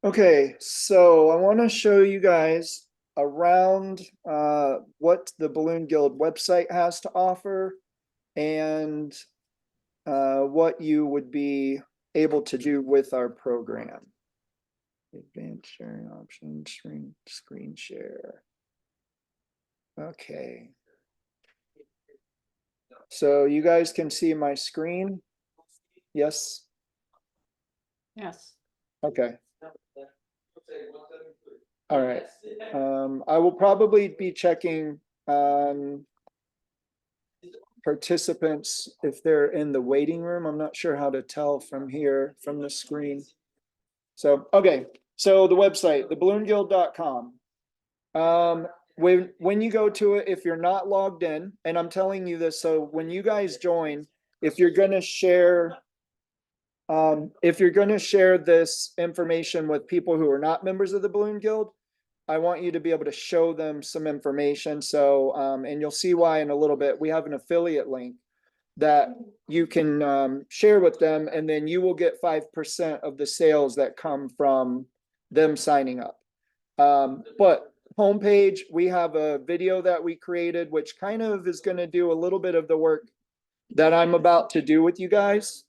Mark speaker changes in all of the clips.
Speaker 1: Okay, so I want to show you guys around what the Balloon Guild website has to offer and what you would be able to do with our program. Advanced sharing options, screen share. Okay. So you guys can see my screen? Yes?
Speaker 2: Yes.
Speaker 1: Okay. All right. I will probably be checking participants if they're in the waiting room. I'm not sure how to tell from here, from the screen. So, okay. So the website, theballoonguild.com. When you go to it, if you're not logged in, and I'm telling you this, so when you guys join, if you're going to share this information with people who are not members of the Balloon Guild, I want you to be able to show them some information. So, and you'll see why in a little bit. We have an affiliate link that you can share with them, and then you will get 5% of the sales that come from them signing up. But homepage, we have a video that we created, which kind of is going to do a little bit of the work that I'm about to do with you guys.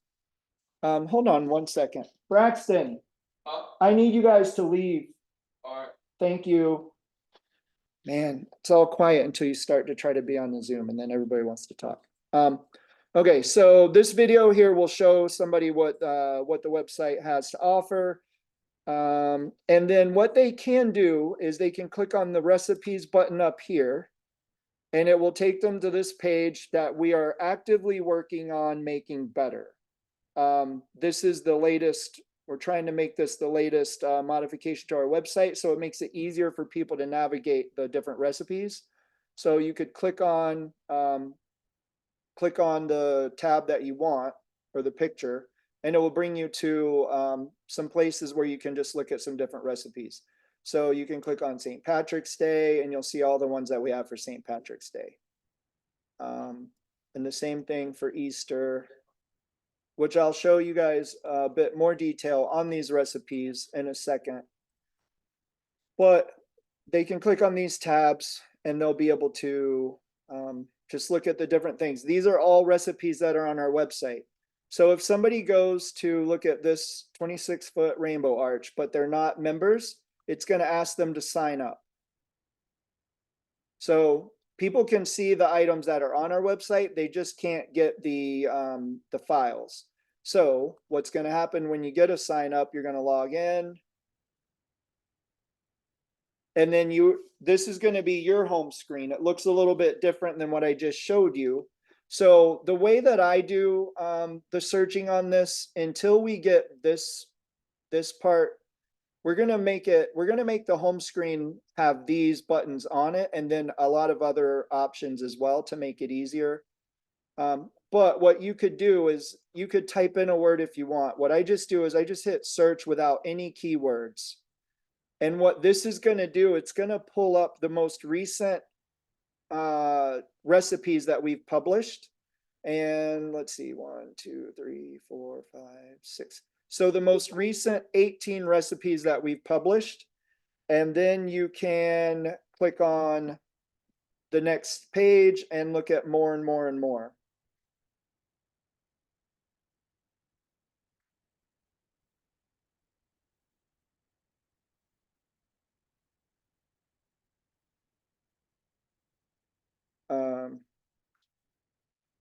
Speaker 1: Hold on one second. Braxton, I need you guys to leave. All right. Thank you. Man, it's all quiet until you start to try to be on the Zoom, and then everybody wants to talk. Okay, so this video here will show somebody what the website has to offer. And then what they can do is they can click on the recipes button up here, and it will take them to this page that we are actively working on making better. This is the latest. We're trying to make this the latest modification to our website, so it makes it easier for people to navigate the different recipes. So you could click on the tab that you want or the picture, and it will bring you to some places where you can just look at some different recipes. So you can click on St. Patrick's Day, and you'll see all the ones that we have for St. Patrick's Day. And the same thing for Easter, which I'll show you guys a bit more detail on these recipes in a second. But they can click on these tabs and they'll be able to just look at the different things. These are all recipes that are on our website. So if somebody goes to look at this 26-foot rainbow arch, but they're not members, it's going to ask them to sign up. So people can see the items that are on our website. They just can't get the files. So what's going to happen when you get a sign up, you're going to log in. And then this is going to be your home screen. It looks a little bit different than what I just showed you. So the way that I do the searching on this, until we get this part, we're going to make the home screen have these buttons on it, and then a lot of other options as well to make it easier. But what you could do is you could type in a word if you want. What I just do is I just hit search without any keywords. And what this is going to do, it's going to pull up the most recent recipes that we've published. And let's see, 1, 2, 3, 4, 5, 6. So the most recent 18 recipes that we've published. And then you can click on the next page and look at more and more and more.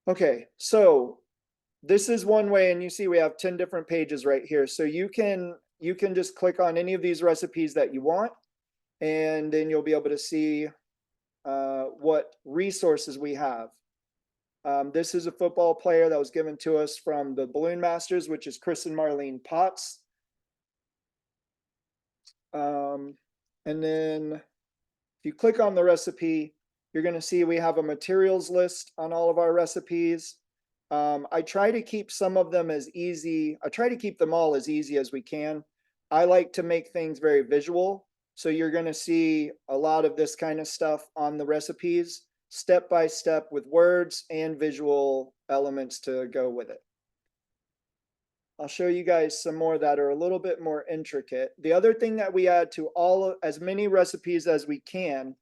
Speaker 1: Okay, so this is one way, and you see we have 10 different pages right here. So you can just click on any of these recipes that you want, and then you'll be able to see what resources we have. This is a football player that was given to us from the Balloon Masters, which is Chris and Marlene Potts. And then if you click on the recipe, you're going to see we have a materials list on all of our recipes. I try to keep some of them as easy. I try to keep them all as easy as we can. I like to make things very visual. So you're going to see a lot of this kind of stuff on the recipes, step by step, with words and visual elements to go with it. I'll show you guys some more that are a little bit more intricate. The other thing that we add to as many recipes as we can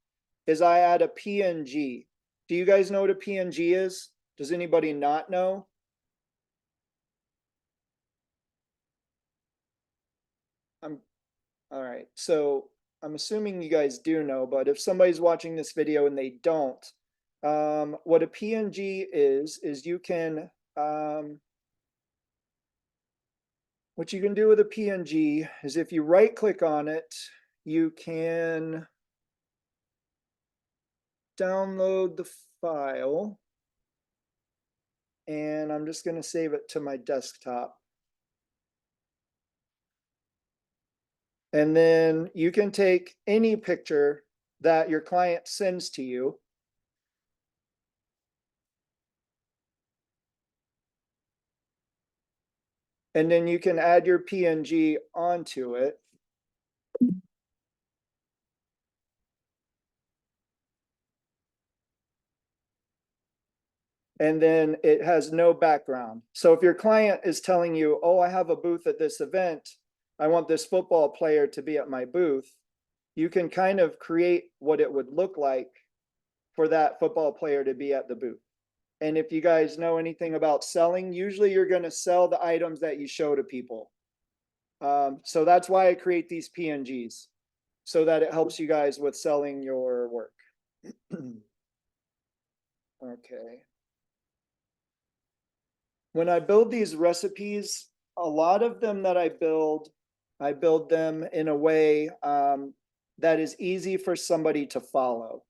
Speaker 1: is I add a PNG. Do you guys know what a PNG is? Does anybody not know? All right. So I'm assuming you guys do know, but if somebody's watching this video and they don't, what a PNG is you can, what you can do with a PNG is if you right click on it, you can download the file. And I'm just going to save it to my desktop. And then you can take any picture that your client sends to you. And then you can add your PNG onto it. And then it has no background. So if your client is telling you, oh, I have a booth at this event, I want this football player to be at my booth, you can kind of create what it would look like for that football player to be at the booth. And if you guys know anything about selling, usually you're going to sell the items that you show to people. So that's why I create these PNGs, so that it helps you guys with selling your work. Okay. When I build these recipes, a lot of them that I build them in a way that is easy for somebody to follow.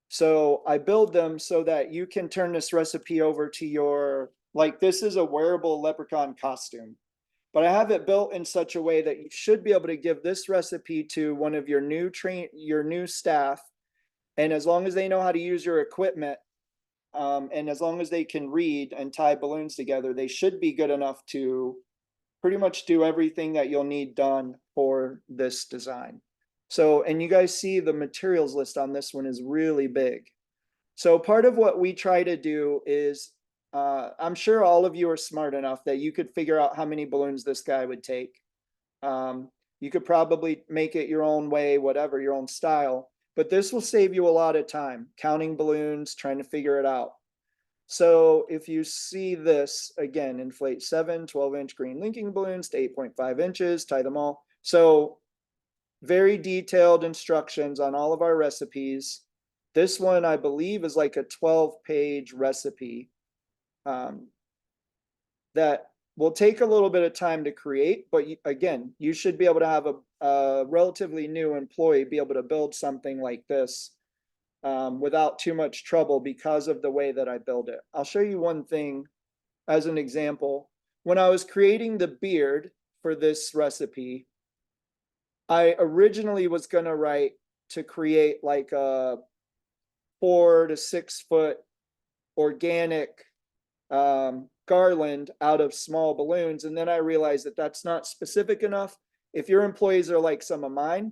Speaker 1: So I build them so that you can turn this recipe over to your, like this is a wearable leprechaun costume, but I have it built in such a way that you should be able to give this recipe to one of your new staff. And as long as they know how to use your equipment, and as long as they can read and tie balloons together, they should be good enough to pretty much do everything that you'll need done for this design. So, and you guys see the materials list on this one is really big. So part of what we try to do is, I'm sure all of you are smart enough that you could figure out how many balloons this guy would take. You could probably make it your own way, whatever, your own style, but this will save you a lot of time counting balloons, trying to figure it out. So if you see this, again, inflate 7 12-inch green linking balloons to 8.5 inches, tie them all. So very detailed instructions on all of our recipes. This one, I believe, is like a 12-page recipe that will take a little bit of time to create, but again, you should be able to have a relatively new employee be able to build something like this without too much trouble because of the way that I build it. I'll show you one thing as an example. When I was creating the beard for this recipe, I originally was going to write to create like a 4 to 6 foot organic garland out of small balloons. And then I realized that that's not specific enough. If your employees are like some of mine,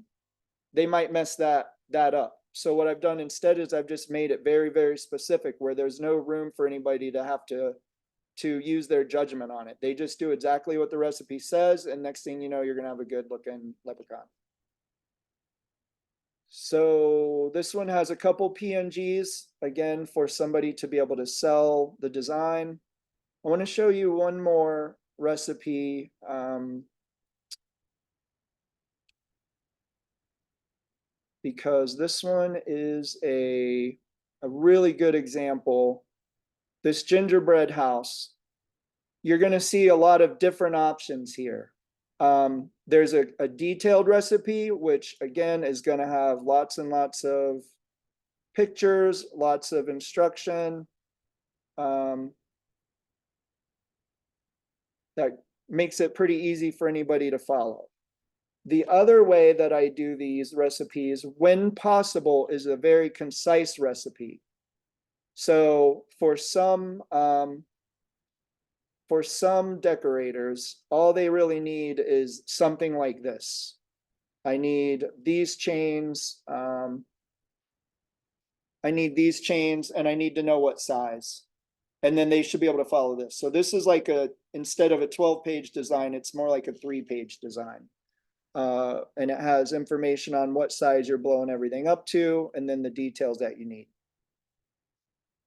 Speaker 1: they might mess that up. So what I've done instead is I've just made it very, very specific where there's no room for anybody to have to use their judgment on it. They just do exactly what the recipe says. And next thing you know, you're going to have a good looking leprechaun. So this one has a couple PNGs, again, for somebody to be able to sell the design. I want to show you one more recipe. Because this one is a really good example. This gingerbread house, you're going to see a lot of different options here. There's a detailed recipe, which again is going to have lots and lots of pictures, lots of instruction. That makes it pretty easy for anybody to follow. The other way that I do these recipes, when possible, is a very concise recipe. So for some decorators, all they really need is something like this. I need these chains. I need these chains, and I need to know what size. And then they should be able to follow this. So this is like instead of a 12-page design, it's more like a 3-page design. And it has information on what size you're blowing everything up to, and then the details that you need.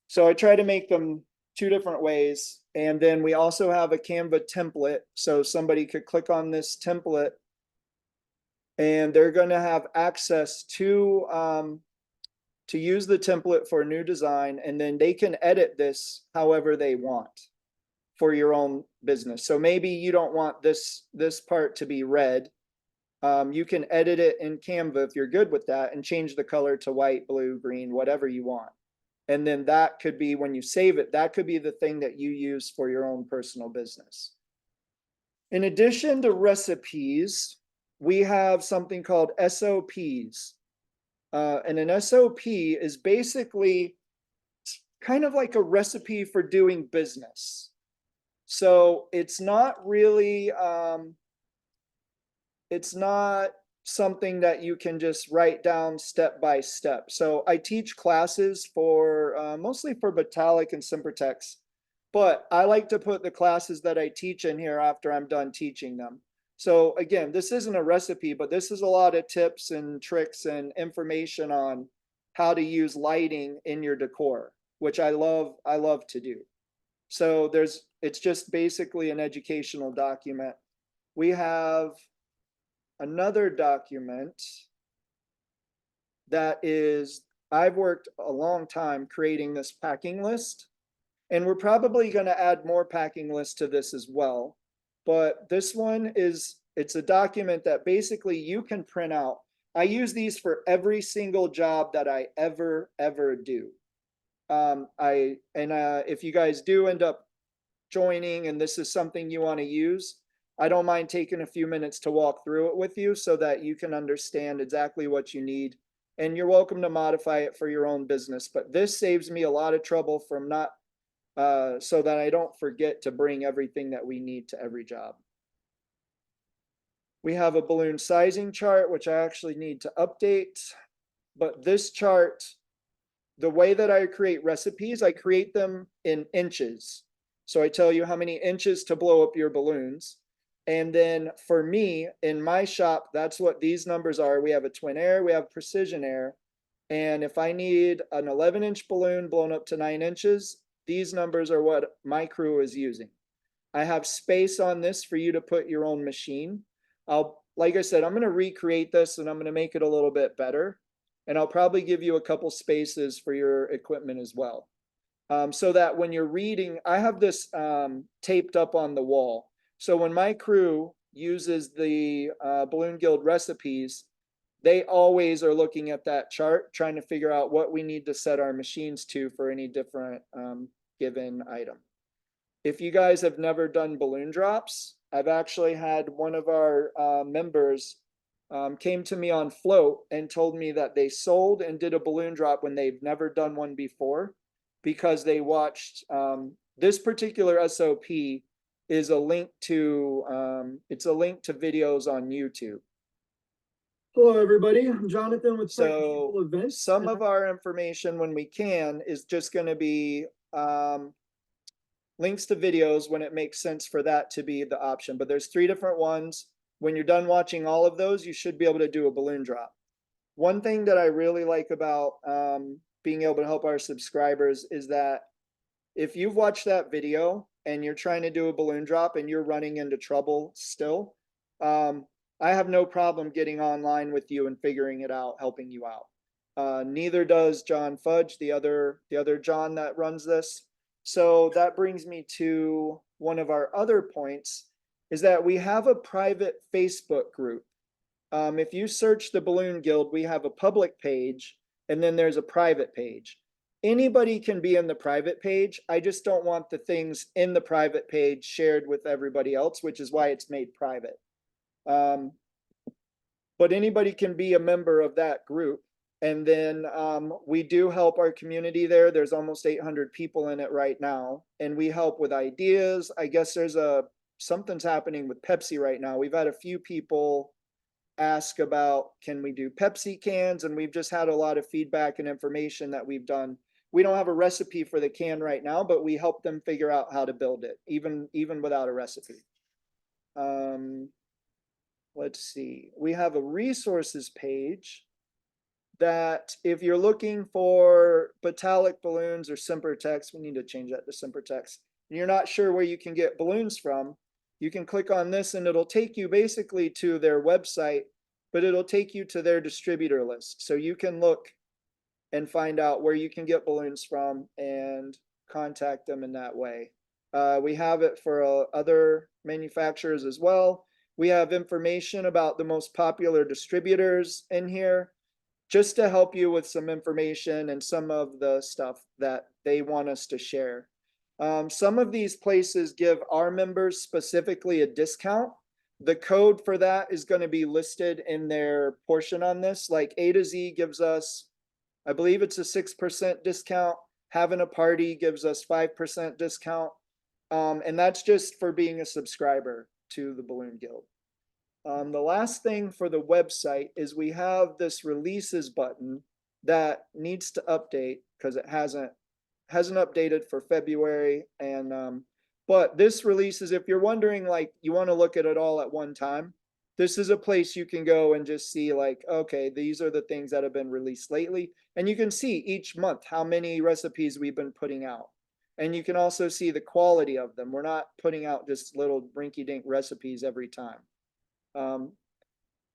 Speaker 1: So I try to make them 2 different ways. And then we also have a Canva template. So somebody could click on this template and they're going to have access to use the template for a new design, and then they can edit this however they want for your own business. So maybe you don't want this part to be red. You can edit it in Canva if you're good with that and change the color to white, blue, green, whatever you want. And then that could be, when you save it, that could be the thing that you use for your own personal business. In addition to recipes, we have something called SOPs. And an SOP is basically kind of like a recipe for doing business. So it's not really, it's not something that you can just write down step by step. So I teach classes for mostly for Vitalik and Sympatex, but I like to put the classes that I teach in here after I'm done teaching them. So again, this isn't a recipe, but this is a lot of tips and tricks and information on how to use lighting in your decor, which I love to do. So it's just basically an educational document. We have another document that is, I've worked a long time creating this packing list, and we're probably going to add more packing lists to this as well. But this one it's a document that basically you can print out. I use these for every single job that I ever do. If you guys do end up joining and this is something you want to use, I don't mind taking a few minutes to walk through it with you so that you can understand exactly what you need. And you're welcome to modify it for your own business. But this saves me a lot of trouble from not, so that I don't forget to bring everything that we need to every job. We have a balloon sizing chart, which I actually need to update. But this chart, the way that I create recipes, I create them in inches. So I tell you how many inches to blow up your balloons. And then for me, in my shop, that's what these numbers are. We have a Twin Air, we have Precision Air. And if I need an 11-inch balloon blown up to 9 inches, these numbers are what my crew is using. I have space on this for you to put your own machine. Like I said, I'm going to recreate this and I'm going to make it a little bit better. And I'll probably give you a couple spaces for your equipment as well. So that when you're reading, I have this taped up on the wall. So when my crew uses the Balloon Guild recipes, they always are looking at that chart, trying to figure out what we need to set our machines to for any different given item. If you guys have never done balloon drops, I've actually had one of our members came to me on Float and told me that they sold and did a balloon drop when they've never done one before, because they watched this particular SOP is a link to it's a link to videos on YouTube.
Speaker 3: Hello, everybody. I'm Jonathan with
Speaker 1: So
Speaker 3: Events.
Speaker 1: some of our information, when we can, is just going to be links to videos when it makes sense for that to be the option. But there's 3 different ones. When you're done watching all of those, you should be able to do a balloon drop. One thing that I really like about being able to help our subscribers is that if you've watched that video and you're trying to do a balloon drop and you're running into trouble still, I have no problem getting online with you and figuring it out, helping you out. Neither does John Fudge, the other John that runs this. So that brings me to one of our other points, is that we have a private Facebook group. If you search the Balloon Guild, we have a public page and then there's a private page. Anybody can be in the private page. I just don't want the things in the private page shared with everybody else, which is why it's made private. But anybody can be a member of that group. And then we do help our community there. There's almost 800 people in it right now. And we help with ideas. I guess there's something's happening with Pepsi right now. We've had a few people ask about, can we do Pepsi cans? And we've just had a lot of feedback and information that we've done we don't have a recipe for the can right now, but we help them figure out how to build it, even without a recipe. Let's see, we have a resources page that if you're looking for Batalic balloons or Sempertex, we need to change that to Sempertex, and you're not sure where you can get balloons from, you can click on this and it'll take you basically to their website, but it'll take you to their distributor list. So you can look and find out where you can get balloons from and contact them in that way. We have it for other manufacturers as well. We have information about the most popular distributors in here, just to help you with some information and some of the stuff that they want us to share. Some of these places give our members specifically a discount. The code for that is going to be listed in their portion on this. Like A to Z gives us, I believe it's a 6% discount. Having a party gives us 5% discount. And that's just for being a subscriber to the Balloon Guild. The last thing for the website is we have this releases button that needs to update because it hasn't updated for February. And but this releases, if you're wondering, like you want to look at it all at one time, this is a place you can go and just see like, okay, these are the things that have been released lately. And you can see each month how many recipes we've been putting out. And you can also see the quality of them. We're not putting out just little rinky-dink recipes every time.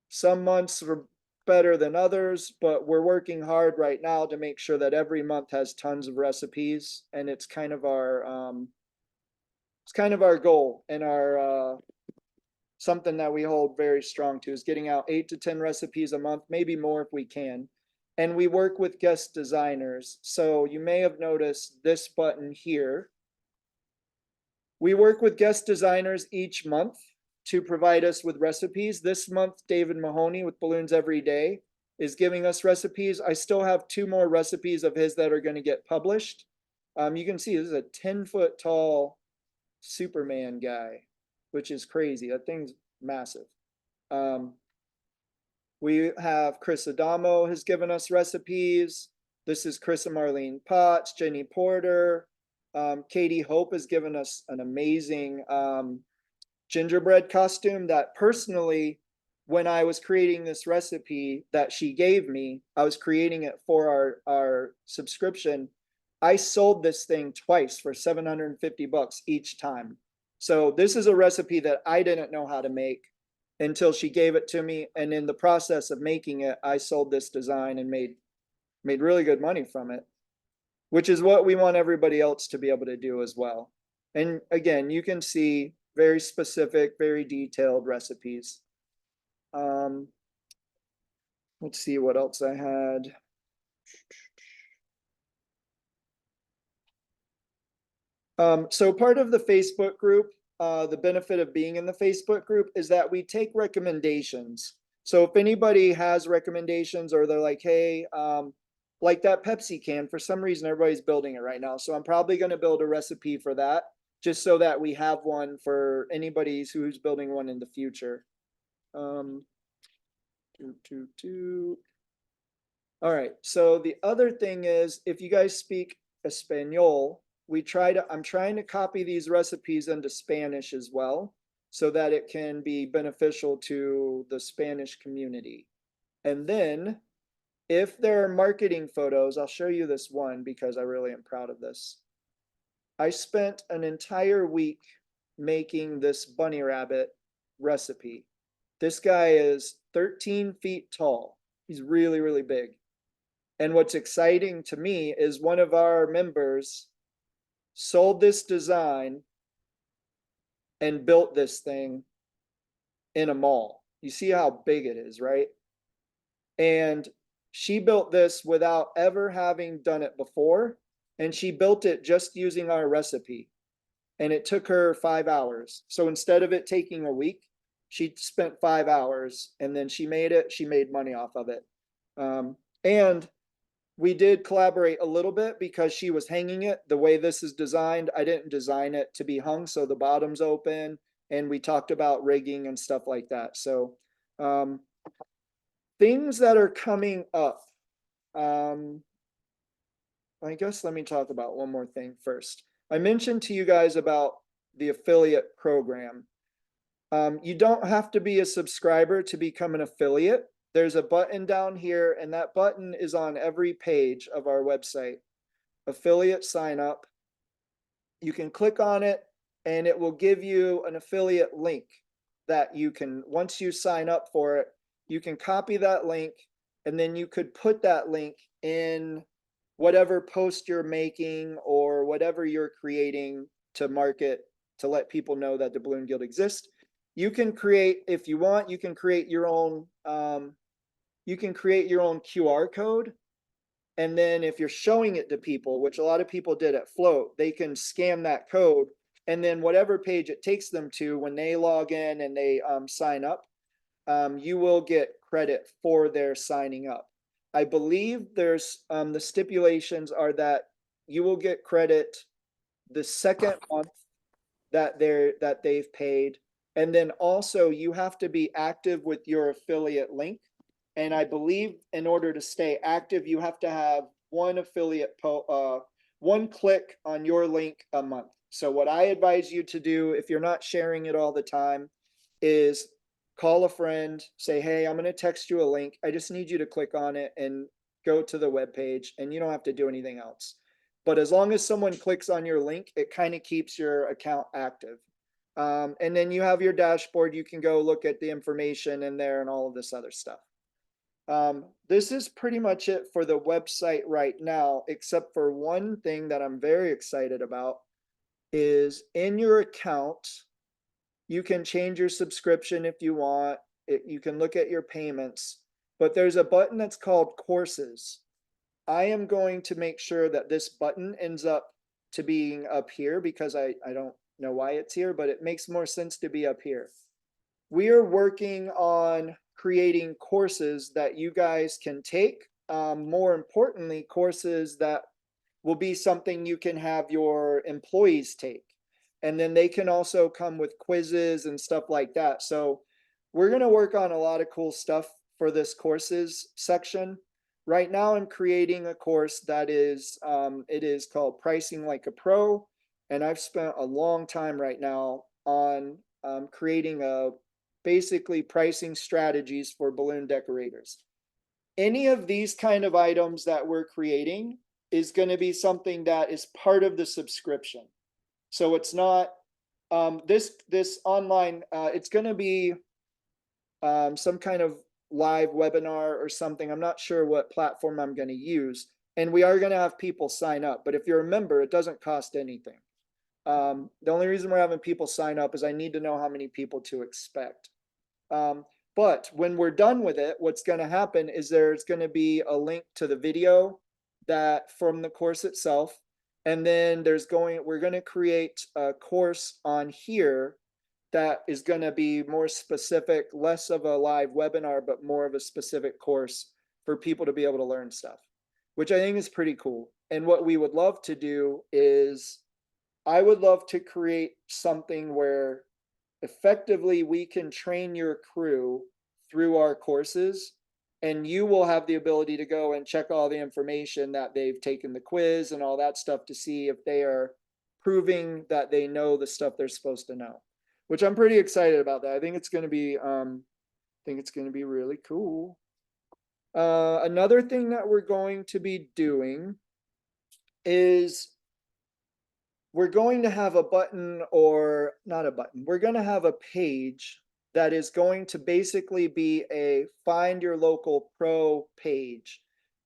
Speaker 1: Some months are better than others, but we're working hard right now to make sure that every month has tons of recipes, and it's kind of our goal and our something that we hold very strong to is getting out 8 to 10 recipes a month, maybe more if we can. And we work with guest designers. So you may have noticed this button here. We work with guest designers each month to provide us with recipes. This month, David Mahoney with Balloons Every Day is giving us recipes. I still have 2 more recipes of his that are going to get published. You can see this is a 10-foot tall Superman guy, which is crazy. That thing's massive. We have Chris Adamo has given us recipes. This is Chris and Marlene Potts, Jenny Porter. Katie Hope has given us an amazing gingerbread costume that personally, when I was creating this recipe that she gave me, I was creating it for our subscription. I sold this thing twice for $750 each time. So this is a recipe that I didn't know how to make until she gave it to me. And in the process of making it, I sold this design and made really good money from it, which is what we want everybody else to be able to do as well. And again, you can see very specific, very detailed recipes. Let's see what else I had. So part of the Facebook group, the benefit of being in the Facebook group is that we take recommendations. So if anybody has recommendations or they're like, hey, like that Pepsi can, for some reason, everybody's building it right now. So I'm probably going to build a recipe for that just so that we have one for anybody who's building one in the future. All right. So the other thing is, if you guys speak Espanol, I'm trying to copy these recipes into Spanish as well, so that it can be beneficial to the Spanish community. And then if there are marketing photos, I'll show you this one because I really am proud of this. I spent an entire week making this bunny rabbit recipe. This guy is 13 feet tall. He's really, really big. And what's exciting to me is one of our members sold this design and built this thing in a mall. You see how big it is, right? And she built this without ever having done it before. And she built it just using our recipe. And it took her 5 hours. So instead of it taking a week, she spent 5 hours and then she made it. She made money off of it. And we did collaborate a little bit because she was hanging it the way this is designed. I didn't design it to be hung, so the bottom's open, and we talked about rigging and stuff like that. So things that are coming up. I guess let me talk about one more thing first. I mentioned to you guys about the affiliate program. You don't have to be a subscriber to become an affiliate. There's a button down here, and that button is on every page of our website. Affiliate sign up. You can click on it, and it will give you an affiliate link that you can, once you sign up for it, you can copy that link, and then you could put that link in whatever post you're making or whatever you're creating to market, to let people know that the Balloon Guild exists. You can create, if you want, you can create your own QR code. And then if you're showing it to people, which a lot of people did at Float, they can scan that code, and then whatever page it takes them to, when they log in and they sign up, you will get credit for their signing up. I believe there's the stipulations are that you will get credit the second month that they've paid, and then also you have to be active with your affiliate link. And I believe in order to stay active, you have to have one one click on your link a month. So what I advise you to do, if you're not sharing it all the time, is call a friend, say, hey, I'm going to text you a link. I just need you to click on it and go to the web page, and you don't have to do anything else. But as long as someone clicks on your link, it kind of keeps your account active. And then you have your dashboard. You can go look at the information in there and all of this other stuff. This is pretty much it for the website right now, except for one thing that I'm very excited about is in your account, you can change your subscription if you want. You can look at your payments, but there's a button that's called courses. I am going to make sure that this button ends up to being up here because I don't know why it's here, but it makes more sense to be up here. We are working on creating courses that you guys can take. More importantly, courses that will be something you can have your employees take. And then they can also come with quizzes and stuff like that. So we're going to work on a lot of cool stuff for this courses section. Right now I'm creating a course that is, it is called Pricing Like a Pro. And I've spent a long time right now on creating basically pricing strategies for balloon decorators. Any of these kind of items that we're creating is going to be something that is part of the subscription. So it's not this online, it's going to be some kind of live webinar or something. I'm not sure what platform I'm going to use. And we are going to have people sign up. But if you're a member, it doesn't cost anything. The only reason we're having people sign up is I need to know how many people to expect. But when we're done with it, what's going to happen is there's going to be a link to the video that from the course itself. And then we're going to create a course on here that is going to be more specific, less of a live webinar, but more of a specific course for people to be able to learn stuff, which I think is pretty cool. And what we would love to do is I would love to create something where effectively we can train your crew through our courses, and you will have the ability to go and check all the information that they've taken the quiz and all that stuff to see if they are proving that they know the stuff they're supposed to know, which I'm pretty excited about that. I think it's going to be really cool. Another thing that we're going to be doing is we're going to have a button, or not a button, we're going to have a page that is going to basically be a find your local pro page.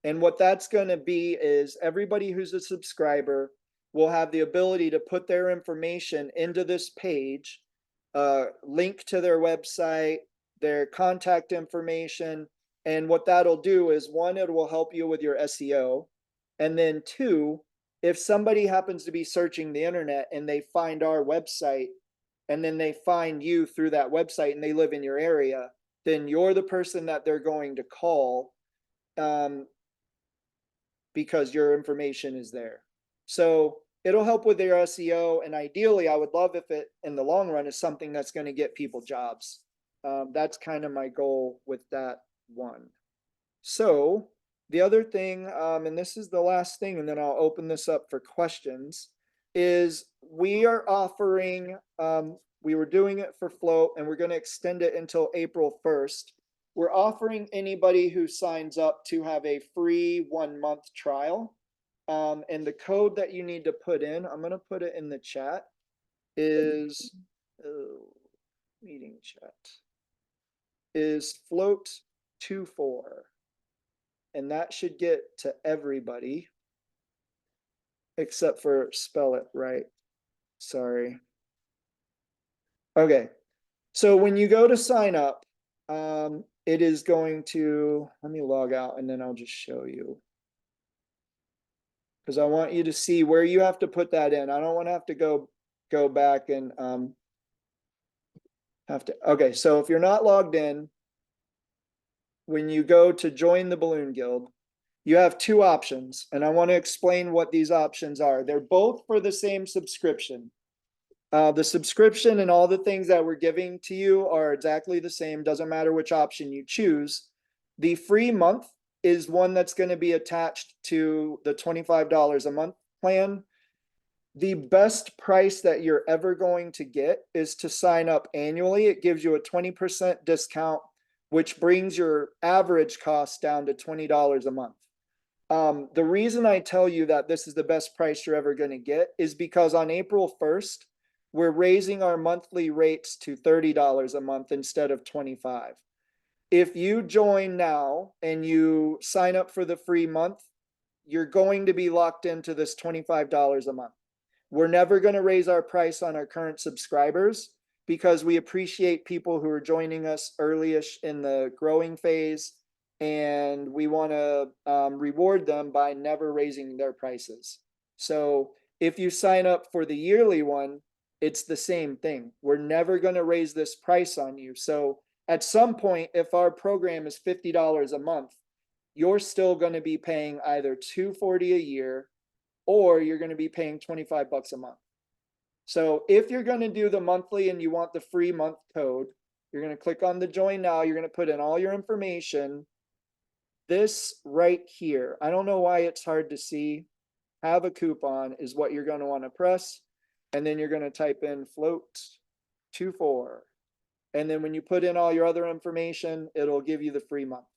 Speaker 1: And what that's going to be is everybody who's a subscriber will have the ability to put their information into this page, link to their website, their contact information. And what that'll do is, one, it will help you with your SEO. And then two, if somebody happens to be searching the internet and they find our website and then they find you through that website and they live in your area, then you're the person that they're going to call because your information is there. So it'll help with their SEO. And ideally, I would love if it in the long run is something that's going to get people jobs. That's kind of my goal with that one. So The other thing, and this is the last thing, and then I'll open this up for questions, is we are offering, we were doing it for float and we're gonna extend it until April 1st. We're offering anybody who signs up to have a free 1-month trial. And the code that you need to put in, I'm gonna put it in the chat, is, meeting chat, is float24. And that should get to everybody. Except for spell it right. Sorry. Okay. So when you go to sign up, it is going to, let me log out and then I'll just show you. Because I want you to see where you have to put that in. I don't want to have to go back and have to, okay, so if you're not logged in, when you go to join the Balloon Guild, you have two options, and I want to explain what these options are. They're both for the same subscription. The subscription and all the things that we're giving to you are exactly the same. Doesn't matter which option you choose. The free month is one that's going to be attached to the $25 a month plan. The best price that you're ever going to get is to sign up annually. It gives you a 20% discount, which brings your average cost down to $20 a month. The reason I tell you that this is the best price you're ever going to get is because on April 1st, we're raising our monthly rates to $30 a month instead of $25. If you join now and you sign up for the free month, you're going to be locked into this $25 a month. We're never going to raise our price on our current subscribers because we appreciate people who are joining us early-ish in the growing phase, and we want to reward them by never raising their prices. So if you sign up for the yearly one, it's the same thing. We're never going to raise this price on you. So at some point, if our program is $50 a month, you're still going to be paying either $240 a year or you're going to be paying $25 a month. So if you're going to do the monthly and you want the free month code, you're going to click on the join now. You're going to put in all your information. This right here, I don't know why it's hard to see. Have a coupon is what you're going to want to press. And then you're going to type in float24. And then when you put in all your other information, it'll give you the free month.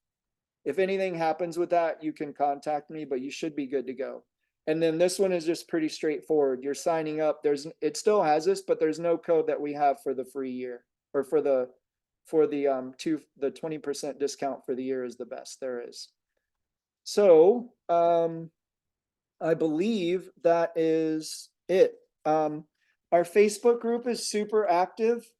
Speaker 1: If anything happens with that, you can contact me, but you should be good to go. And then this one is just pretty straightforward. You're signing up. It still has this, but there's no code that we have for the free year, or for the 20% discount for the year is the best there is. So I believe that is it. Our Facebook group is super active.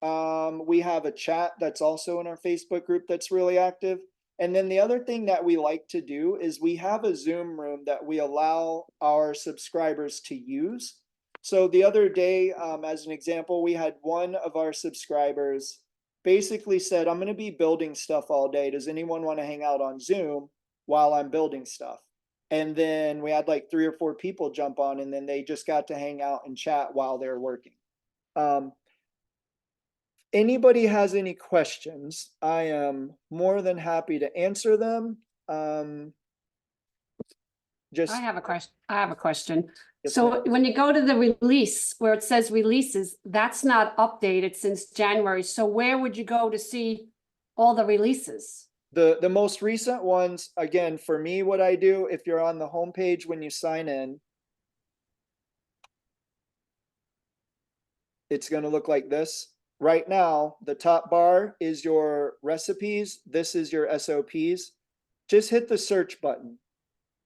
Speaker 1: We have a chat that's also in our Facebook group that's really active. And then the other thing that we like to do is we have a Zoom room that we allow our subscribers to use. So the other day, as an example, we had one of our subscribers basically said, I'm going to be building stuff all day. Does anyone want to hang out on Zoom while I'm building stuff? And then we had like 3 or 4 people jump on, and then they just got to hang out and chat while they're working. Anybody has any questions, I am more than happy to answer them. Just
Speaker 2: I have a question.
Speaker 1: Yes,
Speaker 2: So
Speaker 1: ma'am.
Speaker 2: when you go to the release where it says releases, that's not updated since January. So where would you go to see all the releases?
Speaker 1: The most recent ones, again, for me, what I do, if you're on the homepage when you sign in, it's going to look like this. Right now, the top bar is your recipes. This is your SOPs. Just hit the search button.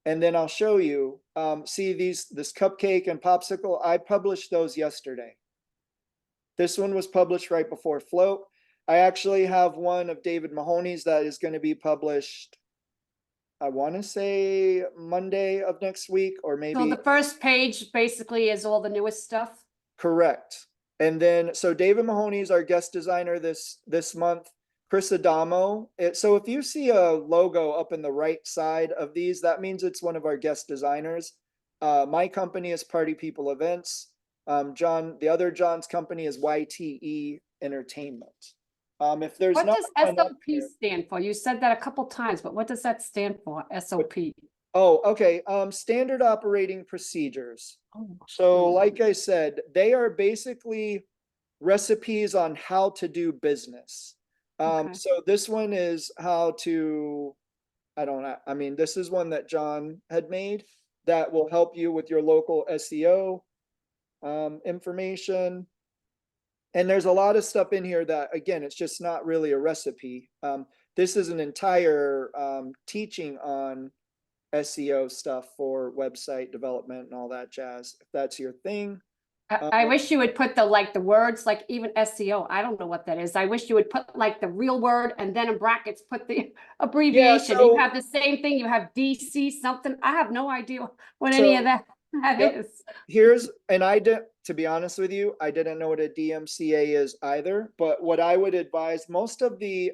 Speaker 1: And then I'll show you, see this cupcake and popsicle, I published those yesterday. This one was published right before Float. I actually have one of David Mahoney's that is going to be published, I want to say Monday of next week, or
Speaker 2: So
Speaker 1: maybe.
Speaker 2: the first page basically is all the newest stuff?
Speaker 1: Correct. And then, so David Mahoney is our guest designer this month. Chris Adamo. So if you see a logo up in the right side of these, that means it's one of our guest designers. My company is Party People Events. The other John's company is YTE Entertainment. If there's
Speaker 2: What
Speaker 1: not
Speaker 2: does
Speaker 1: one up
Speaker 2: SOP
Speaker 1: there-
Speaker 2: stand for? You said that a couple times, but what does that stand for, SOP?
Speaker 1: Oh, okay, standard operating procedures.
Speaker 2: Oh,
Speaker 1: So like I said, they are basically recipes on how to do business.
Speaker 2: Okay.
Speaker 1: So this one is how to, I don't know, I mean, this is one that John had made that will help you with your local SEO information. And there's a lot of stuff in here that, again, it's just not really a recipe. This is an entire teaching on SEO stuff for website development and all that jazz, if that's your thing.
Speaker 2: I wish you would put the words, like even SEO, I don't know what that is. I wish you would put like the real word and then in brackets, put the abbreviation. You
Speaker 1: so-
Speaker 2: have the same thing, you have DC something. I have no idea what any
Speaker 1: So-
Speaker 2: of that
Speaker 1: Yep.
Speaker 2: is.
Speaker 1: Here's, and I did, to be honest with you, I didn't know what a DMCA is either, but what I would advise, most of the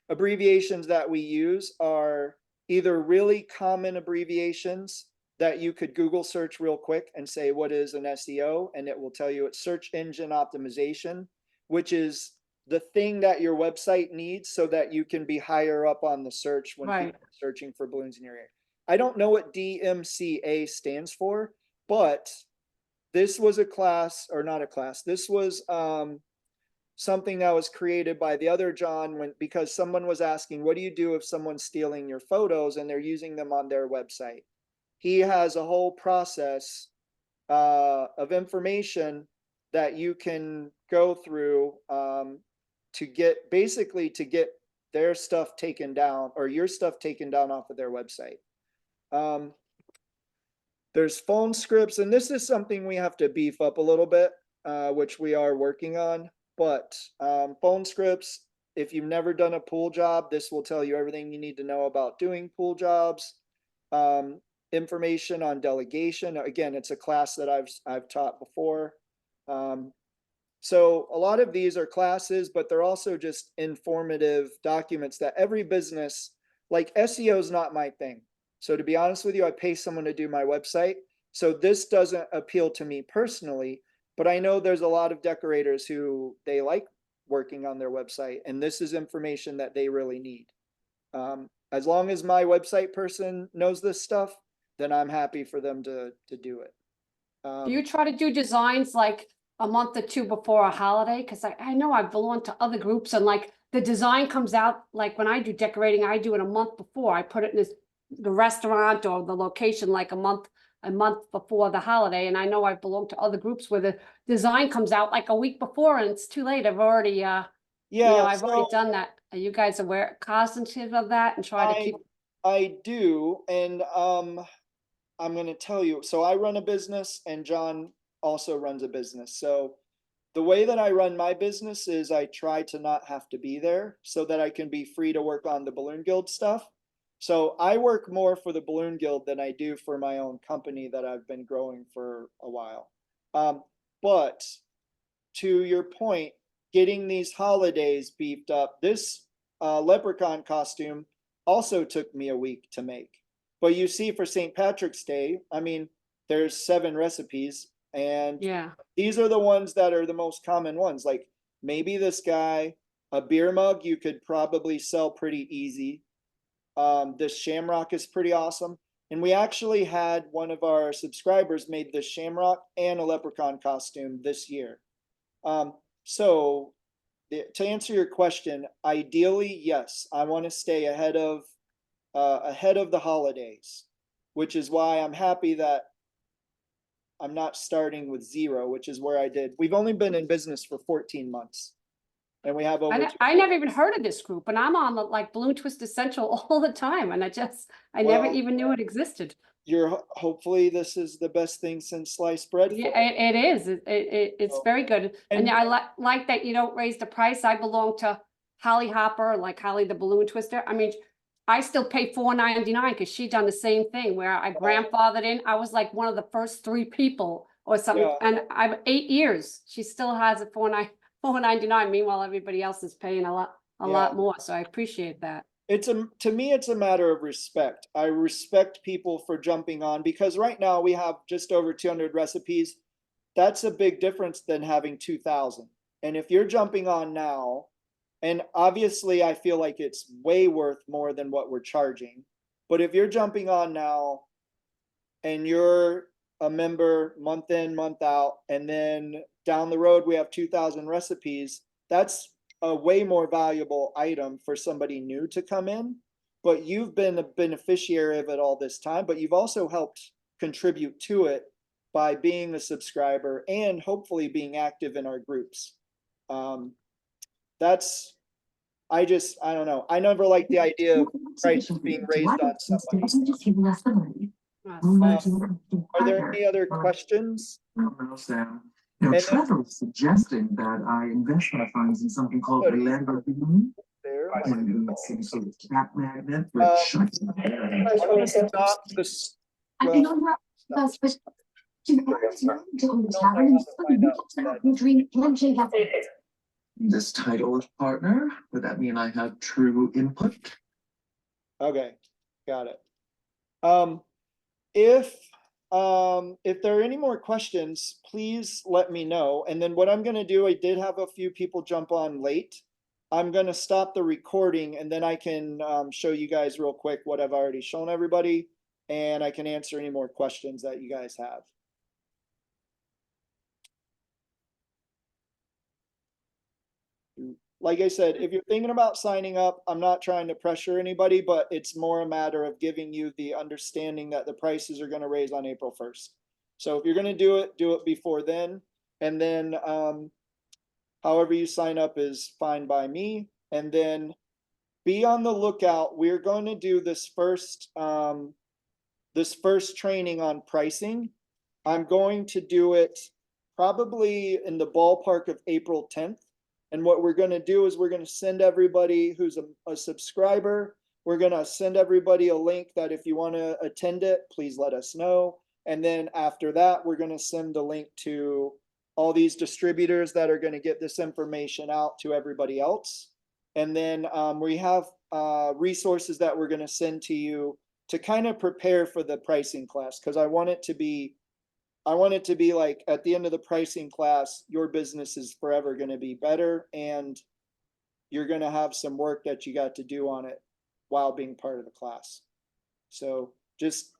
Speaker 1: abbreviations that we use are either really common abbreviations that you could Google search real quick and say, what is an SEO? And it will tell you it's search engine optimization, which is the thing that your website needs so that you can be higher up on the search when
Speaker 2: Right.
Speaker 1: people are searching for balloons in your area. I don't know what DMCA stands for, but this was a class, or not a class, this was something that was created by the other John because someone was asking, what do you do if someone's stealing your photos and they're using them on their website? He has a whole process of information that you can go through to get their stuff taken down, or your stuff taken down off of their website. There's phone scripts, and this is something we have to beef up a little bit, which we are working on. But phone scripts, if you've never done a pool job, this will tell you everything you need to know about doing pool jobs. Information on delegation. Again, it's a class that I've taught before. So a lot of these are classes, but they're also just informative documents that every business, like SEO is not my thing. So to be honest with you, I pay someone to do my website. So this doesn't appeal to me personally, but I know there's a lot of decorators who they like working on their website, and this is information that they really need. As long as my website person knows this stuff, then I'm happy for them to do it.
Speaker 2: Do you try to do designs like a month or two before a holiday? Cause I know I belong to other groups and like the design comes out, like when I do decorating, I do it a month before. I put it in the restaurant or the location like a month before the holiday. And I know I belong to other groups where the design comes out like a week before and it's too late. I've already, I've already done that. Are you guys aware, cognizant of that and try to keep?
Speaker 1: I do, and I'm going to tell you. So I run a business, and John also runs a business. So the way that I run my business is I try to not have to be there so that I can be free to work on the Balloon Guild stuff. So I work more for the Balloon Guild than I do for my own company that I've been growing for a while. But to your point, getting these holidays beefed up, this leprechaun costume also took me a week to make. But you see, for St. Patrick's Day, I mean, there's 7 recipes, and
Speaker 2: Yeah,
Speaker 1: these are the ones that are the most common ones. Like maybe this guy, a beer mug, you could probably sell pretty easy. This shamrock is pretty awesome. And we actually had one of our subscribers made this shamrock and a leprechaun costume this year. So to answer your question, ideally, yes, I want to stay ahead of the holidays, which is why I'm happy that I'm not starting with 0, which is where I did. We've only been in business for 14 months, and we have over.
Speaker 2: I never even heard of this group and I'm on like Balloon Twist Essential all the time. And I never
Speaker 1: Well,
Speaker 2: even knew it existed.
Speaker 1: Hopefully this is the best thing since sliced bread.
Speaker 2: Yeah, it is. It's
Speaker 1: So-
Speaker 2: very good. And
Speaker 1: and-
Speaker 2: I like that you don't raise the price. I belong to Holly Hopper, like Holly the Balloon Twister. I mean, I still pay $4.99 because she done the same thing where I grandfathered in. I was like one of the first 3 people or something.
Speaker 1: Yeah.
Speaker 2: And I'm 8 years. She still has it $4.99. Meanwhile, everybody else is paying a lot more. So I appreciate that.
Speaker 1: To me, it's a matter of respect. I respect people for jumping on, because right now we have just over 200 recipes. That's a big difference than having 2,000. And if you're jumping on now, And obviously, I feel like it's way worth more than what we're charging. But if you're jumping on now and you're a member month in, month out, and then down the road we have 2,000 recipes, that's a way more valuable item for somebody new to come in. But you've been a beneficiary of it all this time, but you've also helped contribute to it by being a subscriber and hopefully being active in our groups. That's, I don't know. I never liked the idea of prices being raised on somebody. Are there any other questions?
Speaker 4: No, Sam. You know,
Speaker 1: And then-
Speaker 4: Trevor was suggesting that I invest my funds in something called a Lamborghini.
Speaker 1: There.
Speaker 4: And some sort of cap magnet,
Speaker 1: Uh,
Speaker 4: which I think.
Speaker 1: I'm gonna stop this. Well,
Speaker 4: This title of partner, would that mean I have true input?
Speaker 1: Okay, got it. If there are any more questions, please let me know. And then what I'm gonna do, I did have a few people jump on late. I'm gonna stop the recording and then I can show you guys real quick what I've already shown everybody. And I can answer any more questions that you guys have. Like I said, if you're thinking about signing up, I'm not trying to pressure anybody, but it's more a matter of giving you the understanding that the prices are going to raise on April 1st. So if you're going to do it before then. And then however you sign up is fine by me. And then be on the lookout. We're going to do this first training on pricing. I'm going to do it probably in the ballpark of April 10th. And what we're going to do is we're going to send everybody who's a subscriber, we're going to send everybody a link that if you want to attend it, please let us know. And then after that, we're going to send the link to all these distributors that are going to get this information out to everybody else. And then we have resources that we're going to send to you to kind of prepare for the pricing class, because I want it to be like at the end of the pricing class, your business is forever going to be better and you're going to have some work that you got to do on it while being part of the class. So just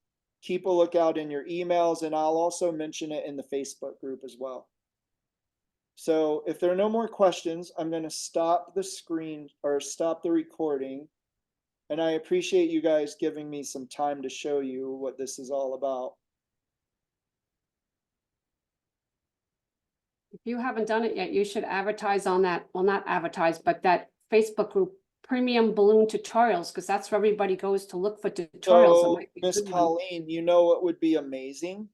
Speaker 1: keep a lookout in your emails, and I'll also mention it in the Facebook group as well. So if there are no more questions, I'm going to stop the screen or stop the recording. And I appreciate you guys giving me some time to show you what this is all about.
Speaker 2: If you haven't done it yet, you should advertise on that, well, not advertise, but that Facebook group, Premium Balloon Tutorials, because that's where everybody goes to look for tutorials. It
Speaker 1: So,
Speaker 2: might be a
Speaker 1: Miss
Speaker 2: good one.
Speaker 1: Colleen, you know what would be amazing?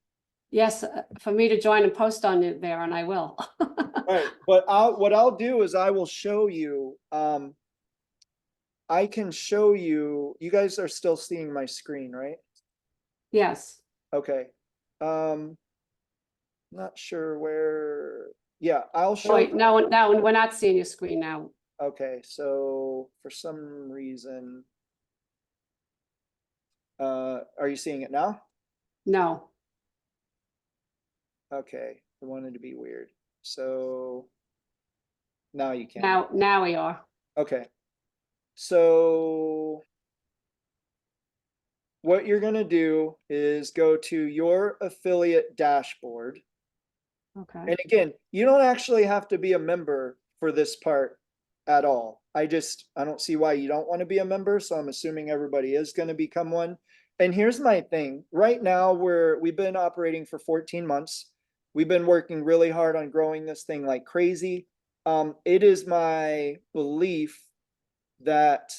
Speaker 2: Yes, for me to join and post on it there, and I will.
Speaker 1: Right, but what I'll do is I will show you, I can show you, you guys are still seeing my screen, right?
Speaker 2: Yes,
Speaker 1: Okay. Not sure where, yeah, I'll show.
Speaker 2: wait, no, we're not seeing your screen now.
Speaker 1: Okay, so for some reason, are you seeing it now?
Speaker 2: No,
Speaker 1: Okay, I wanted to be weird. So now you can.
Speaker 2: now we are.
Speaker 1: Okay. So what you're going to do is go to your affiliate dashboard.
Speaker 2: Okay,
Speaker 1: And again, you don't actually have to be a member for this part at all. I don't see why you don't want to be a member. So I'm assuming everybody is going to become one. And here's my thing. Right now, we've been operating for 14 months. We've been working really hard on growing this thing like crazy. It is my belief that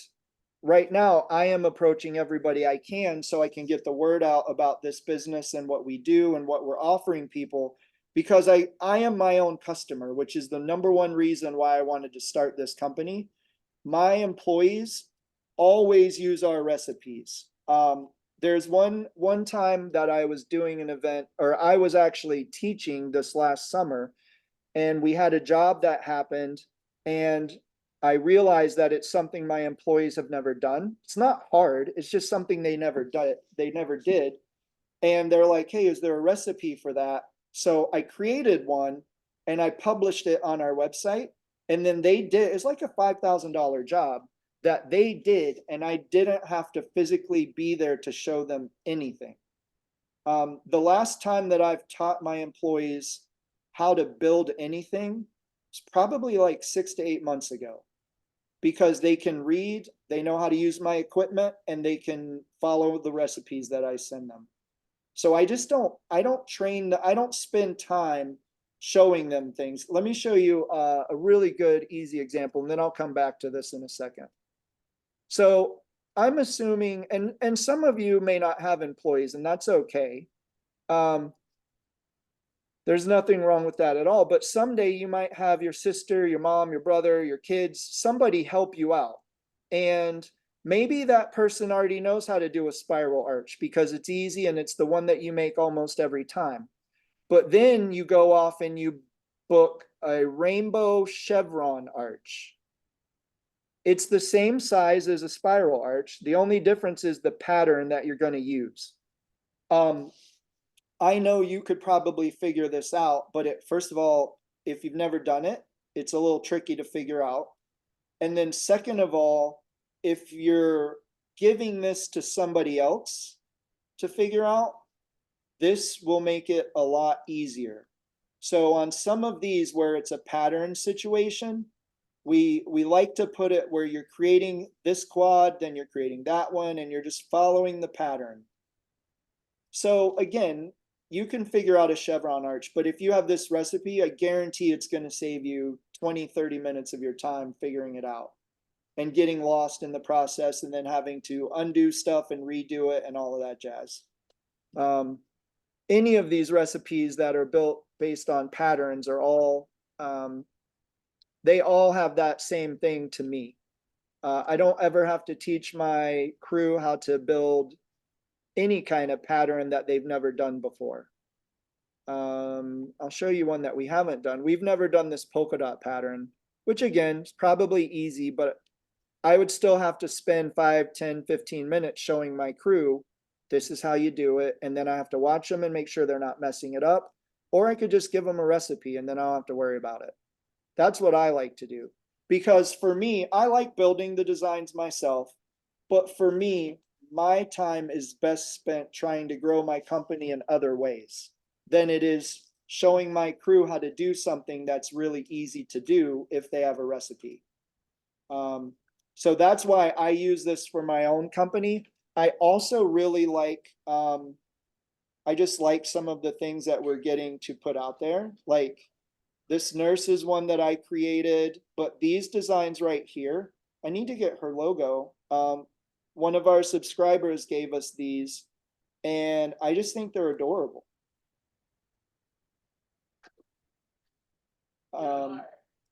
Speaker 1: right now I am approaching everybody I can so I can get the word out about this business and what we do and what we're offering people, because I am my own customer, which is the number one reason why I wanted to start this company. My employees always use our recipes. There's one time that I was doing an event, or I was actually teaching this last summer, and we had a job that happened, and I realized that it's something my employees have never done. It's not hard. It's just something they never did. And they're like, hey, is there a recipe for that? So I created one and I published it on our website. And then they did, it's like a $5,000 job that they did, and I didn't have to physically be there to show them anything. The last time that I've taught my employees how to build anything is probably like 6 to 8 months ago. Because they can read, they know how to use my equipment, and they can follow the recipes that I send them. So I don't train, I don't spend time showing them things. Let me show you a really good, easy example, and then I'll come back to this in a second. So I'm assuming, and some of you may not have employees, and that's okay. There's nothing wrong with that at all, but someday you might have your sister, your mom, your brother, your kids, somebody help you out. And maybe that person already knows how to do a spiral arch because it's easy and it's the one that you make almost every time. But then you go off and you book a rainbow chevron arch. It's the same size as a spiral arch. The only difference is the pattern that you're going to use. I know you could probably figure this out, but first of all, if you've never done it, it's a little tricky to figure out. And then second of all, if you're giving this to somebody else to figure out, this will make it a lot easier. So on some of these where it's a pattern situation, we like to put it where you're creating this quad, then you're creating that one, and you're just following the pattern. So again, you can figure out a chevron arch, but if you have this recipe, I guarantee it's going to save you 20-30 minutes of your time figuring it out and getting lost in the process and then having to undo stuff and redo it and all of that jazz. Any of these recipes that are built based on patterns are all, they all have that same thing to me. I don't ever have to teach my crew how to build any kind of pattern that they've never done before. I'll show you one that we haven't done. We've never done this polka dot pattern, which again is probably easy, but I would still have to spend 5, 10, 15 minutes showing my crew, this is how you do it. And then I have to watch them and make sure they're not messing it up. Or I could just give them a recipe and then I don't have to worry about it. That's what I like to do. Because for me, I like building the designs myself, but for me, my time is best spent trying to grow my company in other ways than it is showing my crew how to do something that's really easy to do if they have a recipe. So that's why I use this for my own company. I also really like, I just like some of the things that we're getting to put out there. Like this nurse is one that I created, but these designs right here, I need to get her logo. One of our subscribers gave us these, and I just think they're adorable.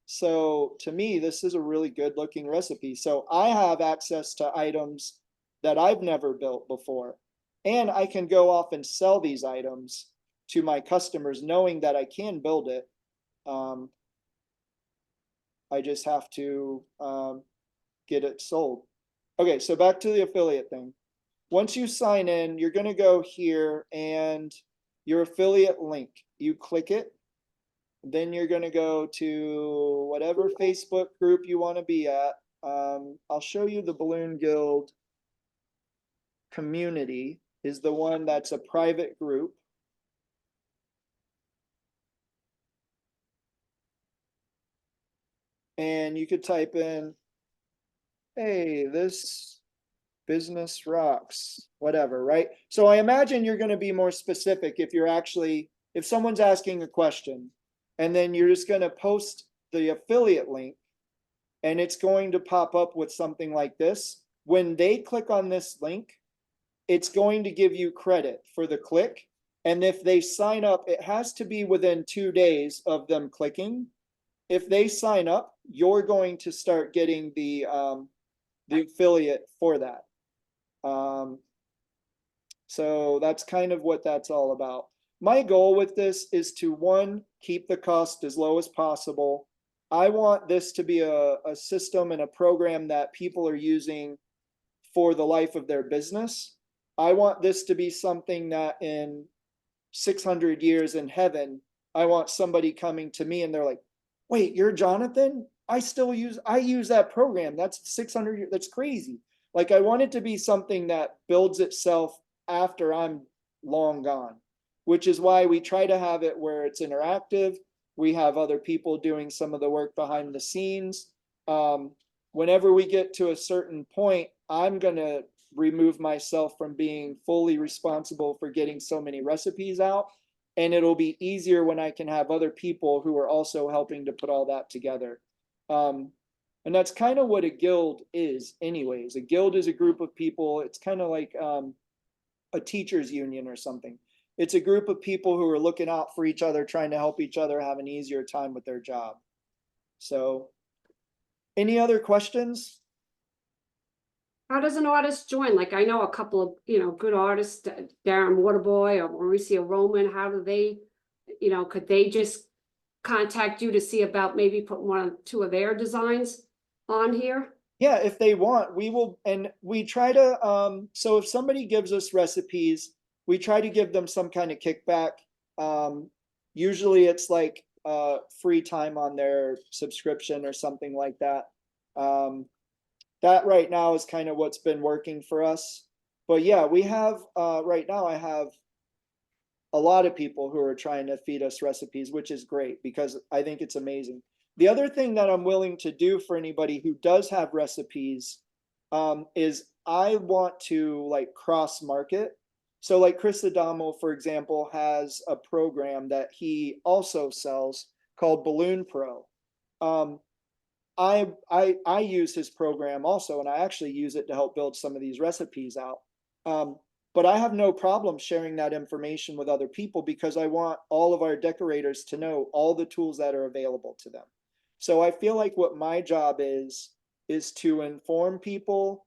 Speaker 1: So to me, this is a really good looking recipe. So I have access to items that I've never built before, and I can go off and sell these items to my customers knowing that I can build it. I just have to get it sold. Okay, so back to the affiliate thing. Once you sign in, you're going to go here and your affiliate link, you click it. Then you're going to go to whatever Facebook group you want to be at. I'll show you the Balloon Guild community is the one that's a private group. And you could type in, hey, this business rocks, whatever, right? So I imagine you're going to be more specific if you're actually, if someone's asking a question, and then you're just going to post the affiliate link, and it's going to pop up with something like this. When they click on this link, it's going to give you credit for the click. And if they sign up, it has to be within 2 days of them clicking. If they sign up, you're going to start getting the affiliate for that. So that's kind of what that's all about. My goal with this is to, one, keep the cost as low as possible. I want this to be a system and a program that people are using for the life of their business. I want this to be something that in 600 years in heaven, I want somebody coming to me and they're like, wait, you're Jonathan? I use that program. That's 600, that's crazy. Like I want it to be something that builds itself after I'm long gone, which is why we try to have it where it's interactive. We have other people doing some of the work behind the scenes. Whenever we get to a certain point, I'm gonna remove myself from being fully responsible for getting so many recipes out. And it'll be easier when I can have other people who are also helping to put all that together. And that's kind of what a guild is anyways. A guild is a group of people. It's kind of like a teachers union or something. It's a group of people who are looking out for each other, trying to help each other have an easier time with their job. So any other questions?
Speaker 2: How does an artist join? Like I know a couple of, good artists, Darren Waterboy or Mauricio Roman, how do they, could they just contact you to see about maybe putting one or two of their designs on here?
Speaker 1: Yeah, if they want, we will, and we try to, so if somebody gives us recipes, we try to give them some kind of kickback. Usually it's like free time on their subscription or something like that. That right now is kind of what's been working for us. But yeah, we have, right now I have a lot of people who are trying to feed us recipes, which is great because I think it's amazing. The other thing that I'm willing to do for anybody who does have recipes is I want to like cross market. So like Chris Adamo, for example, has a program that he also sells called Balloon Pro. I use his program also, and I actually use it to help build some of these recipes out. But I have no problem sharing that information with other people because I want all of our decorators to know all the tools that are available to them. So I feel like what my job is to inform people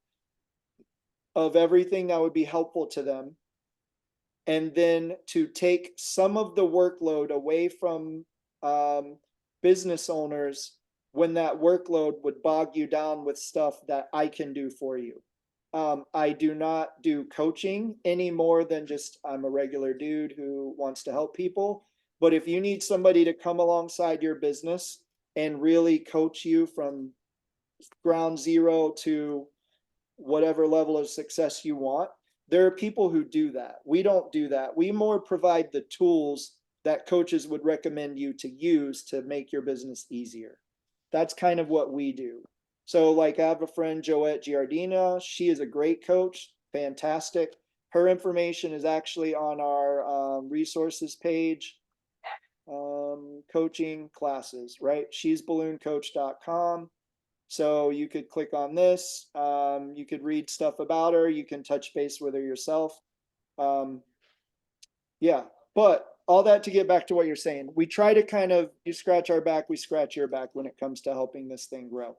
Speaker 1: of everything that would be helpful to them. And then to take some of the workload away from business owners when that workload would bog you down with stuff that I can do for you. I do not do coaching any more than just I'm a regular dude who wants to help people. But if you need somebody to come alongside your business and really coach you from ground zero to whatever level of success you want, there are people who do that. We don't do that. We more provide the tools that coaches would recommend you to use to make your business easier. That's kind of what we do. So like I have a friend, Joette Giardina. She is a great coach, fantastic. Her information is actually on our resources page. Coaching classes, right? She's ballooncoach.com. So you could click on this. You could read stuff about her. You can touch base with her yourself. Yeah, but all that to get back to what you're saying. We try to kind of, you scratch our back, we scratch your back when it comes to helping this thing grow.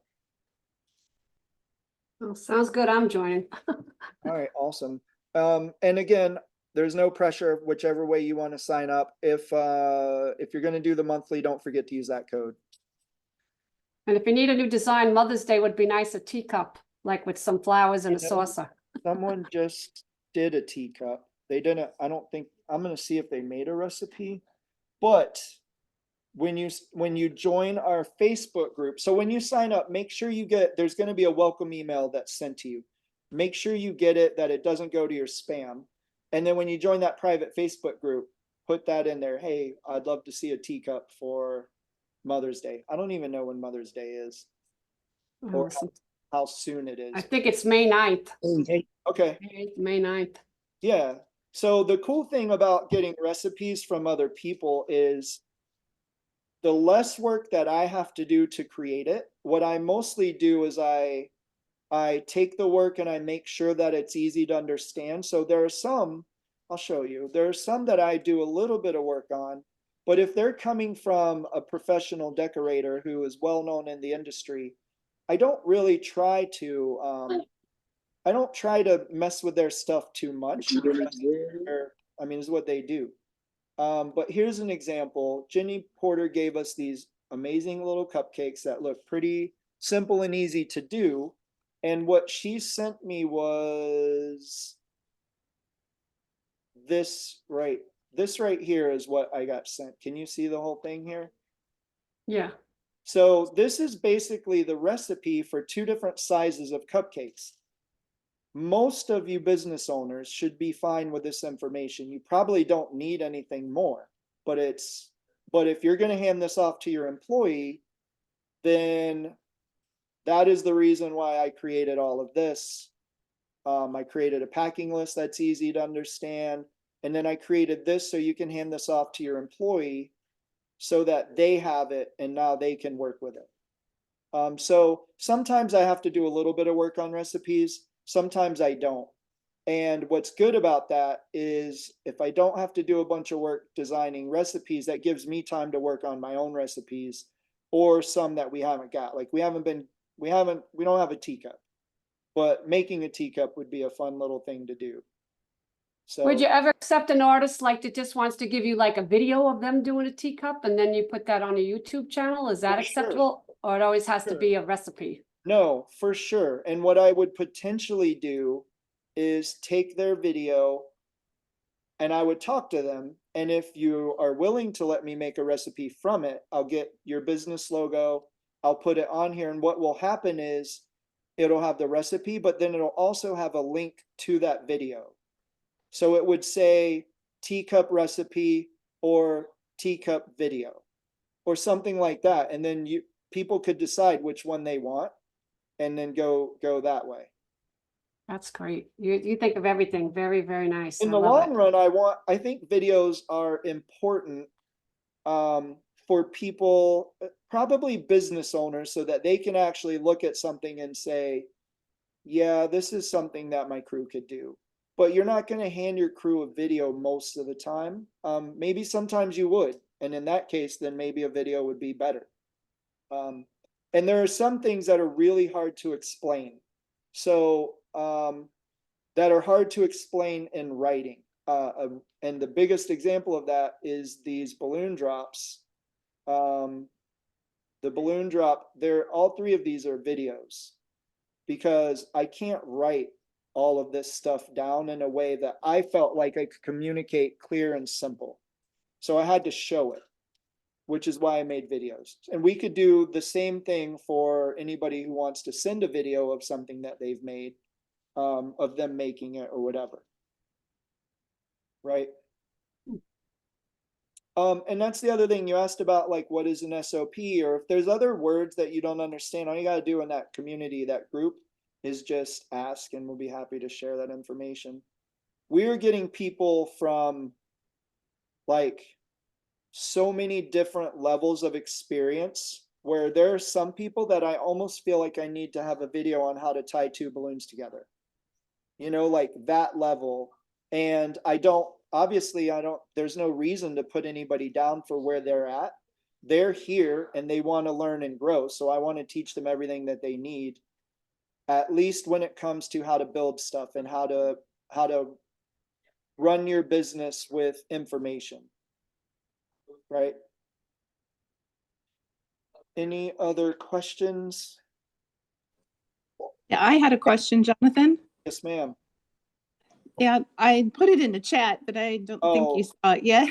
Speaker 2: Oh, sounds good. I'm joining.
Speaker 1: All right, awesome. And again, there's no pressure, whichever way you want to sign up. If you're going to do the monthly, don't forget to use that code.
Speaker 2: And if you need a new design, Mother's Day would be nice, a teacup, like with some flowers and a
Speaker 1: You know,
Speaker 2: saucer.
Speaker 1: Someone just did a teacup. They didn't, I don't think, I'm going to see if they made a recipe. But when you join our Facebook group, so when you sign up, make sure you get, there's going to be a welcome email that's sent to you. Make sure you get it, that it doesn't go to your spam. And then when you join that private Facebook group, put that in there. Hey, I'd love to see a teacup for Mother's Day. I don't even know when Mother's Day is or how soon it
Speaker 2: I
Speaker 1: is.
Speaker 2: think it's May 9th.
Speaker 1: Okay.
Speaker 2: May 9th.
Speaker 1: Yeah. So the cool thing about getting recipes from other people is the less work that I have to do to create it. What I mostly do is I take the work and I make sure that it's easy to understand. So there are some, I'll show you, there are some that I do a little bit of work on, but if they're coming from a professional decorator who is well known in the industry, I don't really try to, I don't try to mess with their stuff too much. I mean, it's what they do. But here's an example. Jenny Porter gave us these amazing little cupcakes that look pretty simple and easy to do. And what she sent me was this right here is what I got sent. Can you see the whole thing here?
Speaker 2: Yeah.
Speaker 1: So this is basically the recipe for 2 different sizes of cupcakes. Most of you business owners should be fine with this information. You probably don't need anything more, but if you're gonna hand this off to your employee, then that is the reason why I created all of this. I created a packing list that's easy to understand. And then I created this so you can hand this off to your employee so that they have it and now they can work with it. So sometimes I have to do a little bit of work on recipes, sometimes I don't. And what's good about that is if I don't have to do a bunch of work designing recipes, that gives me time to work on my own recipes or some that we haven't got. Like we don't have a teacup, but making a teacup would be a fun little thing to do. So
Speaker 2: Would you ever accept an artist like that just wants to give you like a video of them doing a teacup and then you put that on a YouTube channel? Is that
Speaker 1: For sure.
Speaker 2: acceptable? Or it always has to
Speaker 1: Sure.
Speaker 2: be a recipe?
Speaker 1: No, for sure. And what I would potentially do is take their video and I would talk to them. And if you are willing to let me make a recipe from it, I'll get your business logo, I'll put it on here. And what will happen is it'll have the recipe, but then it'll also have a link to that video. So it would say teacup recipe or teacup video or something like that. And then people could decide which one they want and then go that way.
Speaker 2: That's great. You think of everything. Very, very nice.
Speaker 1: In
Speaker 2: I
Speaker 1: the
Speaker 2: love
Speaker 1: long
Speaker 2: it.
Speaker 1: run, I think videos are important for people, probably business owners, so that they can actually look at something and say, yeah, this is something that my crew could do. But you're not going to hand your crew a video most of the time. Maybe sometimes you would. And in that case, then maybe a video would be better. And there are some things that are really hard to explain. So, that are hard to explain in writing. And the biggest example of that is these balloon drops. The balloon drop, all 3 of these are videos because I can't write all of this stuff down in a way that I felt like I could communicate clear and simple. So I had to show it, which is why I made videos. And we could do the same thing for anybody who wants to send a video of something that they've made, of them making it or whatever. Right. And that's the other thing you asked about, like, what is an SOP, or if there's other words that you don't understand, all you got to do in that community, that group, is just ask and we'll be happy to share that information. We're getting people from like so many different levels of experience where there are some people that I almost feel like I need to have a video on how to tie 2 balloons together, like that level. And obviously there's no reason to put anybody down for where they're at. They're here and they want to learn and grow. So I want to teach them everything that they need, at least when it comes to how to build stuff and how to run your business with information. Right? Any other questions?
Speaker 5: Yeah, I had a question, Jonathan.
Speaker 1: Yes, ma'am.
Speaker 5: Yeah, I put it in the chat, but I don't think you saw it yet.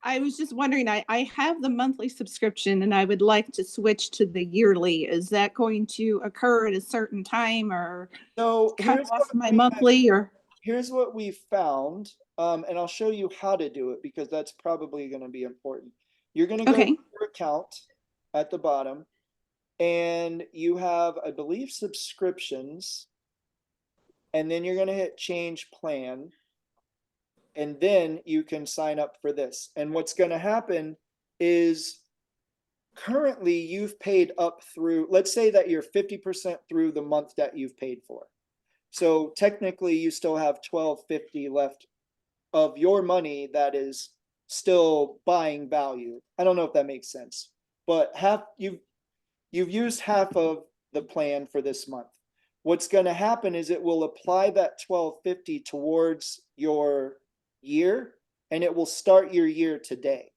Speaker 5: I was just wondering, I have the monthly subscription and I would like to switch to the yearly. Is that going to occur at a certain time or
Speaker 1: So
Speaker 5: cut off my monthly or?
Speaker 1: Here's what we found, and I'll show you how to do it because that's probably going to be important. You're going to go to your account at the bottom and you have, I believe, subscriptions, and then you're going to hit change plan. And then you can sign up for this. And what's going to happen is currently you've paid up through, let's say that you're 50% through the month that you've paid for. So technically you still have $12.50 left of your money that is still buying value. I don't know if that makes sense, but you've used half of the plan for this month. What's going to happen is it will apply that $12.50 towards your year, and it will start your year today,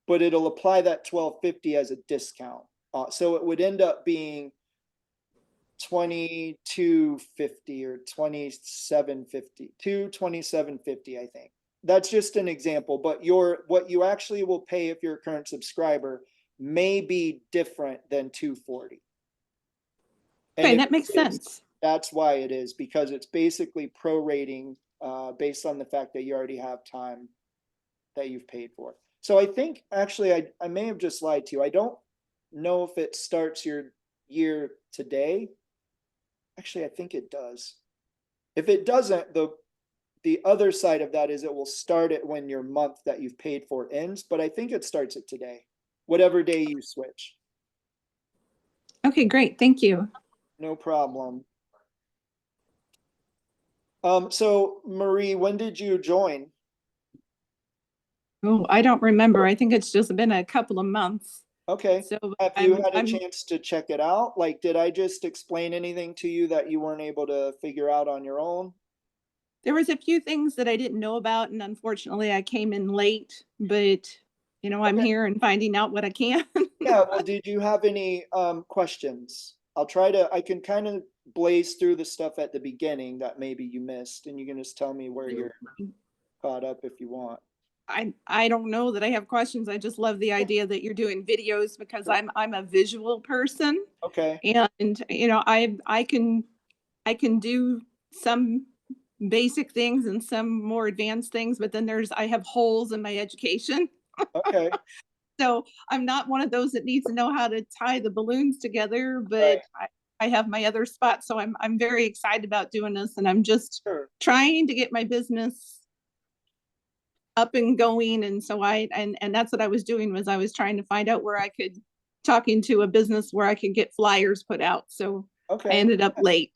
Speaker 1: but it'll apply that $12.50 as a discount. So it would end up being $22.50 or $27.50, $27.50, I think. that's just an example, but what you actually will pay if you're a current subscriber may be different than 240. And
Speaker 5: Okay,
Speaker 1: if
Speaker 5: that makes
Speaker 1: it is,
Speaker 5: sense.
Speaker 1: That's why it is, because it's basically prorating based on the fact that you already have time that you've paid for. So I think, actually, I may have just lied to you. I don't know if it starts your year today. Actually, I think it does. If it doesn't, the other side of that is it will start it when your month that you've paid for ends, but I think it starts it today, whatever day you switch.
Speaker 5: Okay, great. Thank you.
Speaker 1: No problem. So Marie, when did you join?
Speaker 5: Oh, I don't remember. I think it's just been a couple of months.
Speaker 1: Okay.
Speaker 5: So
Speaker 1: Have you had a
Speaker 5: I'm
Speaker 1: chance to check it out? Like, did I just explain anything to you that you weren't able to figure out on your own?
Speaker 5: there was a few things that I didn't know about, and unfortunately I came in late, but I'm
Speaker 1: Okay.
Speaker 5: here and finding out what I can.
Speaker 1: Yeah, well, did you have any questions? I can kind of blaze through the stuff at the beginning that maybe you missed, and you can just tell me where you're caught up if you want.
Speaker 5: I don't know that I have questions. I just love the idea that you're doing videos because I'm a visual person,
Speaker 1: Okay,
Speaker 5: and I can do some basic things and some more advanced things, but then I have holes in my education.
Speaker 1: okay,
Speaker 5: So I'm not one of those that needs to know how to tie the balloons together,
Speaker 1: right,
Speaker 5: but I have my other spots. So I'm very excited about doing this, and I'm just
Speaker 1: sure.
Speaker 5: trying to get my business up and going. And so and that's what I was doing, was I was trying to find out where I could talking to a business where I could get flyers put out. So I
Speaker 1: Okay,
Speaker 5: ended up late.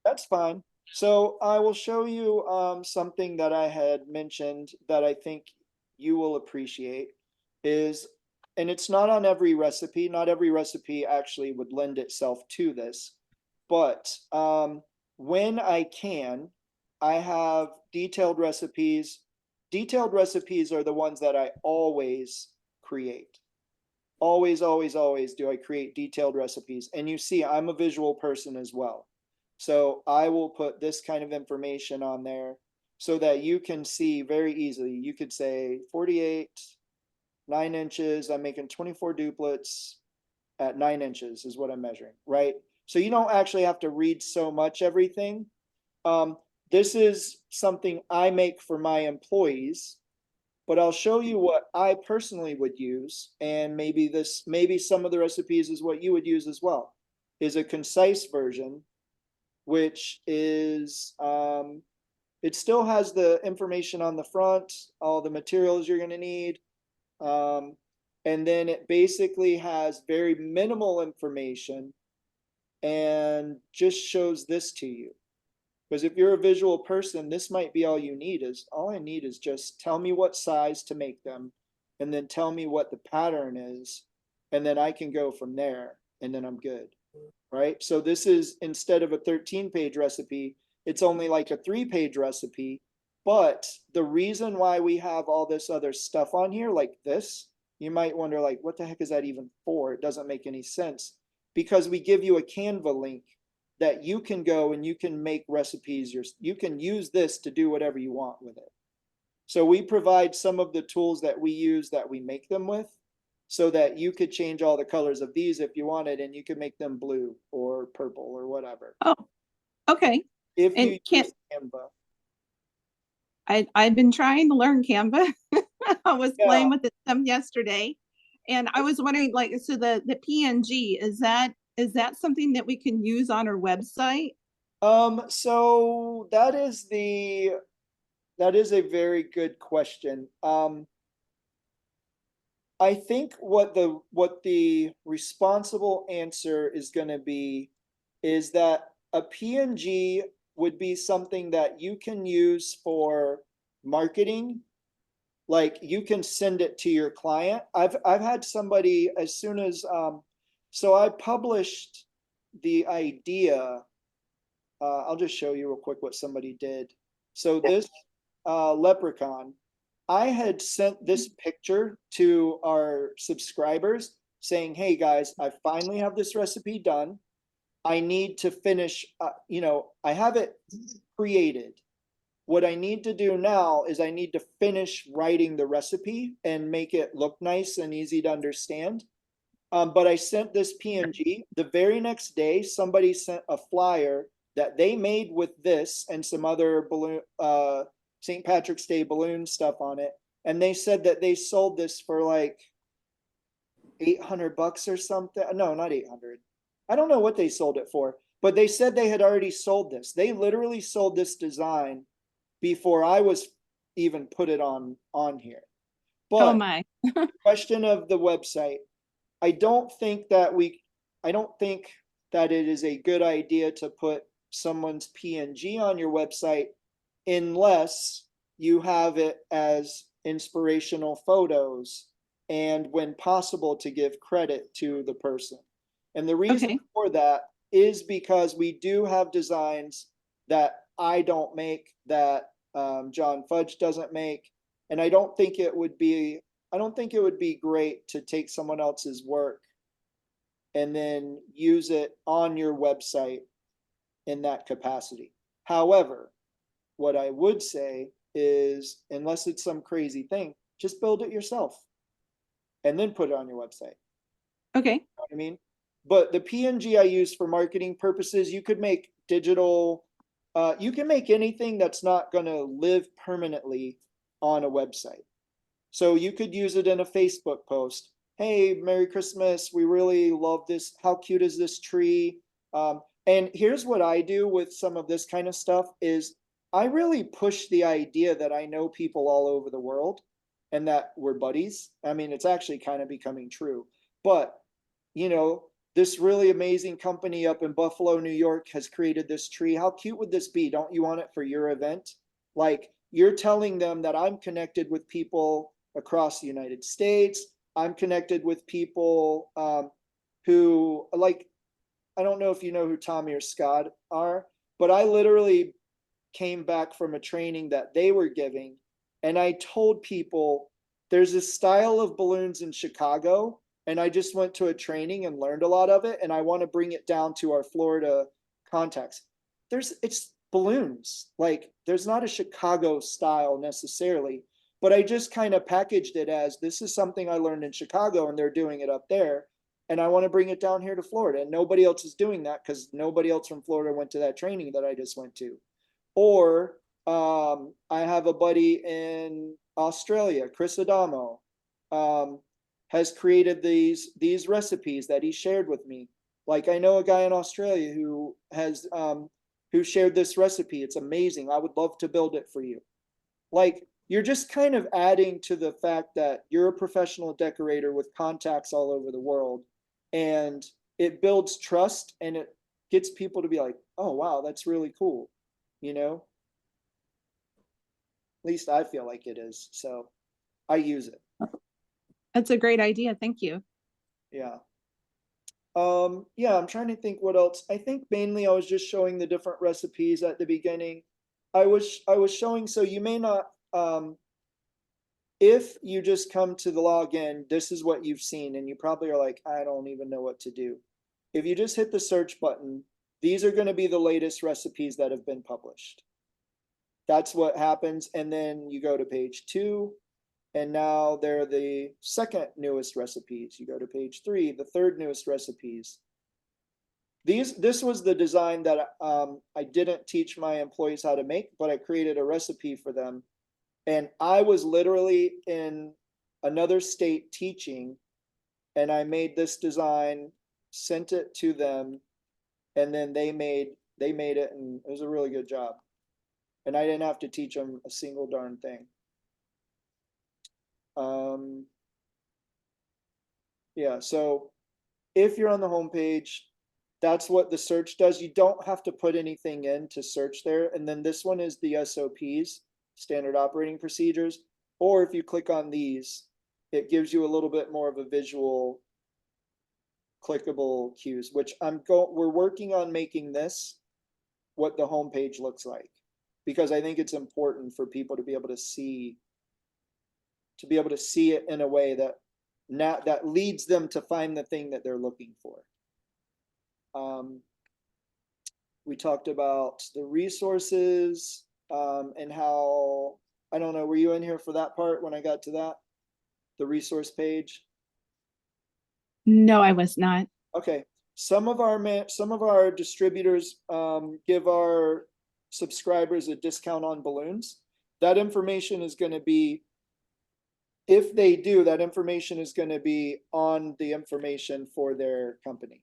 Speaker 1: that's fine. So I will show you something that I had mentioned that I think you will appreciate is, and it's not on every recipe. Not every recipe actually would lend itself to this, but when I can, I have detailed recipes. Detailed recipes are the ones that I always create. Always, always, always do I create detailed recipes. And you see, I'm a visual person as well. So I will put this kind of information on there so that you can see very easily. You could say 48, 9 inches. I'm making 24 duplets at 9 inches is what I'm measuring, right? So you don't actually have to read so much everything. This is something I make for my employees, but I'll show you what I personally would use. And maybe some of the recipes is what you would use as well, is a concise version, which is, it still has the information on the front, all the materials you're going to need. And then it basically has very minimal information and just shows this to you. Because if you're a visual person, this might be all you need. All I need is just tell me what size to make them, and then tell me what the pattern is, and then I can go from there, and then I'm good, right? So this is, instead of a 13-page recipe, it's only like a 3-page recipe. But the reason why we have all this other stuff on here like this, you might wonder, like, what the heck is that even for? It doesn't make any sense, because we give you a Canva link that you can go and you can make recipes. You can use this to do whatever you want with it. So we provide some of the tools that we use that we make them with, so that you could change all the colors of these if you wanted, and you could make them blue or purple or whatever.
Speaker 5: Oh, okay.
Speaker 1: If
Speaker 5: And
Speaker 1: you
Speaker 5: can't
Speaker 1: use Canva.
Speaker 5: I've been trying to learn Canva. I was
Speaker 1: Yeah.
Speaker 5: playing with it some yesterday, and I was wondering, like, so the PNG, is that something that we can use on our website?
Speaker 1: So that is a very good question. I think what the responsible answer is going to be is that a PNG would be something that you can use for marketing. Like, you can send it to your client. I've had somebody, as soon as so I published the idea. I'll just show you real quick what somebody did. So this leprechaun, I had sent this picture to our subscribers saying, hey guys, I finally have this recipe done. I need to finish, I have it created. What I need to do now is I need to finish writing the recipe and make it look nice and easy to understand. But I sent this PNG. The very next day, somebody sent a flyer that they made with this and some other balloon, St. Patrick's Day balloon stuff on it. And they said that they sold this for like $800 or something. No, not 800. I don't know what they sold it for, but they said they had already sold this. They literally sold this design before I was even put it on here.
Speaker 5: Oh
Speaker 1: But
Speaker 5: my,
Speaker 1: question of the website, I don't think that it is a good idea to put someone's PNG on your website unless you have it as inspirational photos and when possible to give credit to the person. And the reason
Speaker 5: Okay.
Speaker 1: for that is because we do have designs that I don't make, that John Fudge doesn't make, and I don't think it would be great to take someone else's work and then use it on your website in that capacity. However, what I would say is, unless it's some crazy thing, just build it yourself and then put it on your website.
Speaker 5: Okay.
Speaker 1: You know what I mean? But the PNG I use for marketing purposes, you could make digital, you can make anything that's not going to live permanently on a website. So you could use it in a Facebook post. Hey, Merry Christmas. We really love this. How cute is this tree? And here's what I do with some of this kind of stuff is I really push the idea that I know people all over the world and that we're buddies. I mean, it's actually kind of becoming true. But, you know, this really amazing company up in Buffalo, New York has created this tree. How cute would this be? Don't you want it for your event? Like, you're telling them that I'm connected with people across the United States. I'm connected with people who, like, I don't know if you know who Tommy or Scott are, but I literally came back from a training that they were giving, and I told people there's this style of balloons in Chicago, and I just went to a training and learned a lot of it, and I want to bring it down to our Florida context. It's balloons. Like, there's not a Chicago style necessarily, but I just kind of packaged it as this is something I learned in Chicago and they're doing it up there. And I want to bring it down here to Florida. And nobody else is doing that because nobody else from Florida went to that training that I just went to. Or I have a buddy in Australia, Chris Adamo, has created these recipes that he shared with me. Like, I know a guy in Australia who has who shared this recipe. It's amazing. I would love to build it for you. Like, you're just kind of adding to the fact that you're a professional decorator with contacts all over the world, and it builds trust and it gets people to be like, oh wow, that's really cool, you know? At least I feel like it is. So I use it.
Speaker 5: That's a great idea. Thank you.
Speaker 1: Yeah. Yeah, I'm trying to think what else. I think mainly I was just showing the different recipes at the beginning. I was showing, so you may not, if you just come to the login, this is what you've seen, and you probably are like, I don't even know what to do. If you just hit the search button, these are going to be the latest recipes that have been published. That's what happens. And then you go to page 2, and now they're the second newest recipes. You go to page 3, the third newest recipes. This was the design that I didn't teach my employees how to make, but I created a recipe for them. And I was literally in another state teaching, and I made this design, sent it to them, and then they made it, and it was a really good job. And I didn't have to teach them a single darn thing. Yeah, so if you're on the homepage, that's what the search does. You don't have to put anything in to search there. And then this one is the SOPs, standard operating procedures. Or if you click on these, it gives you a little bit more of a visual clickable cues, which we're working on making this what the homepage looks like, because I think it's important for people to be able to see it in a way that leads them to find the thing that they're looking for. We talked about the resources. and how, I don't know, were you in here for that part when I got to that? The resource page?
Speaker 5: No, I was not.
Speaker 1: Okay, some of our distributors give our subscribers a discount on balloons. That information is gonna be, if they do, that information is gonna be on the information for their company.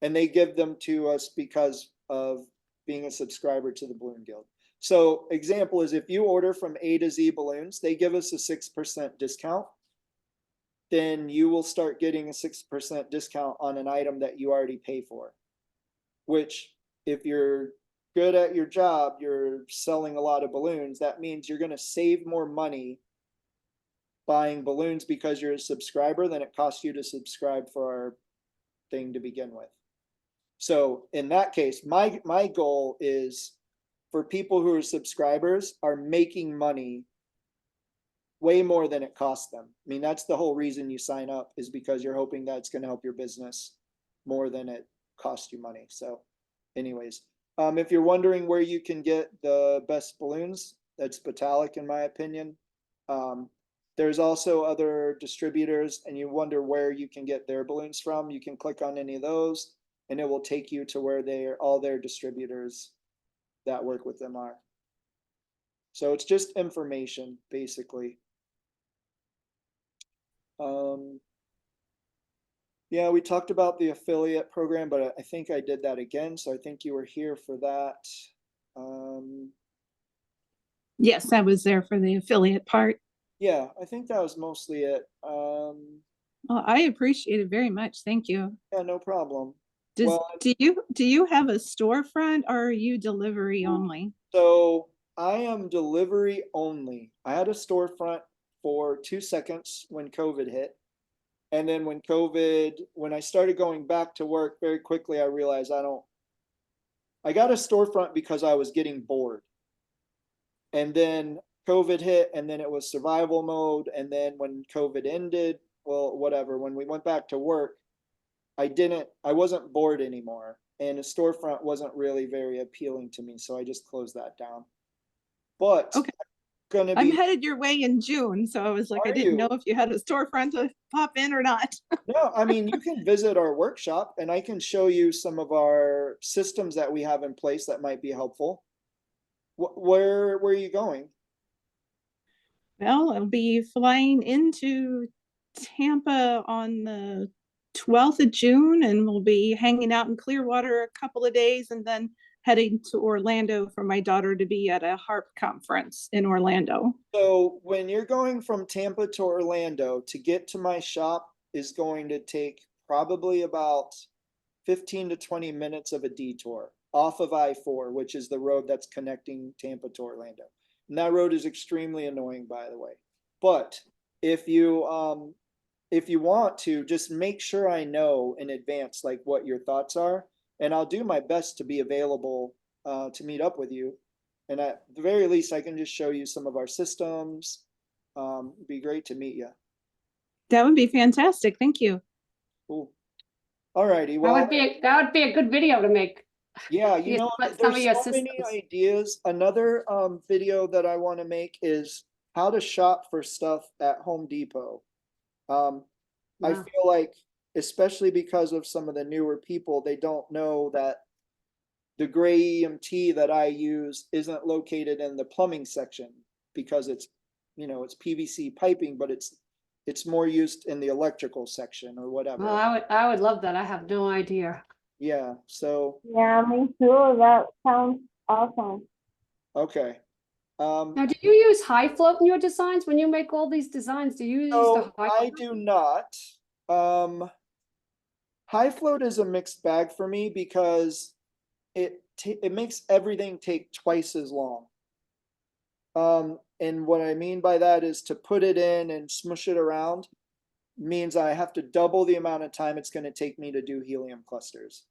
Speaker 1: And they give them to us because of being a subscriber to the Balloon Guild. So example is if you order from A to Z Balloons, they give us a 6% discount. Then you will start getting a 6% discount on an item that you already pay for. Which, if you're good at your job, you're selling a lot of balloons, that means you're gonna save more money buying balloons because you're a subscriber than it costs you to subscribe for our thing to begin with. So in that case, my goal is for people who are subscribers are making money way more than it costs them. I mean, that's the whole reason you sign up, is because you're hoping that's going to help your business more than it costs you money. So anyways, if you're wondering where you can get the best balloons, that's Batalic in my opinion. There's also other distributors and you wonder where you can get their balloons from. You can click on any of those and it will take you to where all their distributors that work with them are. So it's just information basically. Yeah, we talked about the affiliate program, but I think I did that again. So I think you were here for that.
Speaker 5: Yes, I was there for the affiliate part.
Speaker 1: Yeah, I think that was mostly it.
Speaker 5: Well, I appreciate it very much. Thank you.
Speaker 1: Yeah, no problem.
Speaker 5: Does,
Speaker 1: Well,
Speaker 5: do you have a storefront or are you delivery only?
Speaker 1: so I am delivery only. I had a storefront for 2 seconds when COVID hit. And then when I started going back to work very quickly, I realized I got a storefront because I was getting bored. And then COVID hit and then it was survival mode. And then when COVID ended, well, whatever, when we went back to work, I wasn't bored anymore. And a storefront wasn't really very appealing to me. So I just closed that down. But
Speaker 5: Okay. I'm headed your way in June, so I was like, I didn't know if you had a storefront to pop in or not.
Speaker 1: No, I mean, you can visit our workshop and I can show you some of our systems that we have in place that might be helpful. Where are you going?
Speaker 5: Well, I'll be flying into Tampa on the 12th of June and we'll be hanging out in Clearwater a couple of days and then heading to Orlando for my daughter to be at a HARP conference in Orlando.
Speaker 1: So when you're going from Tampa to Orlando, to get to my shop is going to take probably about 15 to 20 minutes of a detour off of I-4, which is the road that's connecting Tampa to Orlando. And that road is extremely annoying, by the way. But if you want to, just make sure I know in advance like what your thoughts are, and I'll do my best to be available to meet up with you. And at the very least, I can just show you some of our systems. It'd be great to meet you.
Speaker 5: That would be fantastic. Thank you.
Speaker 1: Cool. All righty. Well,
Speaker 2: That would be a good video to make.
Speaker 1: yeah,
Speaker 2: You
Speaker 1: know,
Speaker 2: put
Speaker 1: there's
Speaker 2: some of your
Speaker 1: so many
Speaker 2: systems.
Speaker 1: ideas. Another video that I want to make is how to shop for stuff at Home Depot. I
Speaker 2: Yeah.
Speaker 1: feel like, especially because of some of the newer people, they don't know that the gray EMT that I use isn't located in the plumbing section because it's PVC piping, but it's more used in the electrical section or whatever.
Speaker 2: Well, I would love that. I have no idea.
Speaker 1: Yeah, so
Speaker 6: Yeah, me too. That sounds awesome.
Speaker 1: okay.
Speaker 2: Now, do you use high float in your designs when you make all these designs? Do you use the
Speaker 1: So
Speaker 2: high?
Speaker 1: I do not. High float is a mixed bag for me because it makes everything take twice as long. And what I mean by that is to put it in and smush it around means I have to double the amount of time it's going to take me to do helium clusters.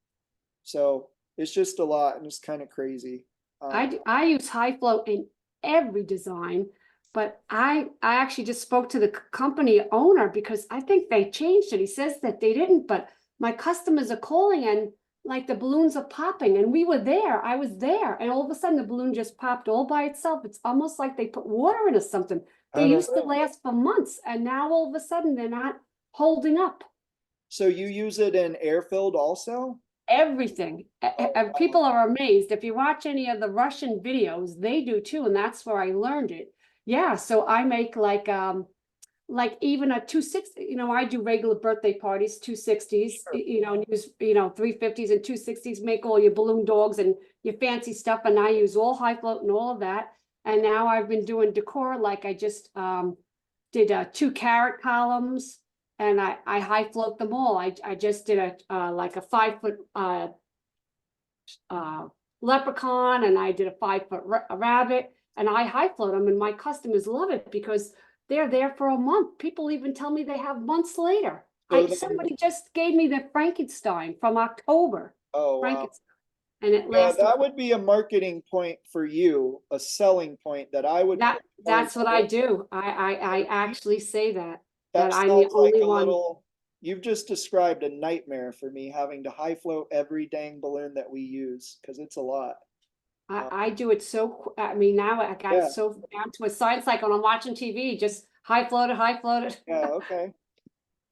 Speaker 1: So it's just a lot and it's kind of crazy.
Speaker 2: I use high float in every design, but I actually just spoke to the company owner because I think they changed it. He says that they didn't, but my customers are calling and like the balloons are popping and we were there, I was there, and all of a sudden the balloon just popped all by itself. It's almost like they put water in or something.
Speaker 1: I
Speaker 2: They
Speaker 1: don't
Speaker 2: used to
Speaker 1: know.
Speaker 2: last for months and now all of a sudden they're not holding up.
Speaker 1: So you use it in air-filled also?
Speaker 2: Everything.
Speaker 1: Oh, wow.
Speaker 2: People are amazed. If you watch any of the Russian videos, they do too, and that's where I learned it. Yeah, so I make like even a 260, I do regular birthday parties, 260s, and use, 350s and 260s, make all your balloon dogs and your fancy stuff, and I use all high float and all of that. And now I've been doing decor, like I just did 2 carat columns. And I high float them all. I just did like a 5 foot leprechaun, and I did a 5 foot rabbit, and I high float them, and my customers love it because they're there for a month. People even tell me they have months later.
Speaker 1: So then-
Speaker 2: Somebody just gave me the Frankenstein from October.
Speaker 1: Oh, wow.
Speaker 2: Frankenstein. And it
Speaker 1: Yeah,
Speaker 2: lasted.
Speaker 1: that would be a marketing point for you, a selling point that I would.
Speaker 2: That's what I do. I actually say that
Speaker 1: That
Speaker 2: I'm the
Speaker 1: sounds like
Speaker 2: only
Speaker 1: a
Speaker 2: one.
Speaker 1: little, you've just described a nightmare for me, having to high float every dang balloon that we use, because it's a lot.
Speaker 2: I do it so, I mean, now I got
Speaker 1: Yeah.
Speaker 2: it so down to a science, like when I'm watching TV, just high float it.
Speaker 1: Yeah, okay.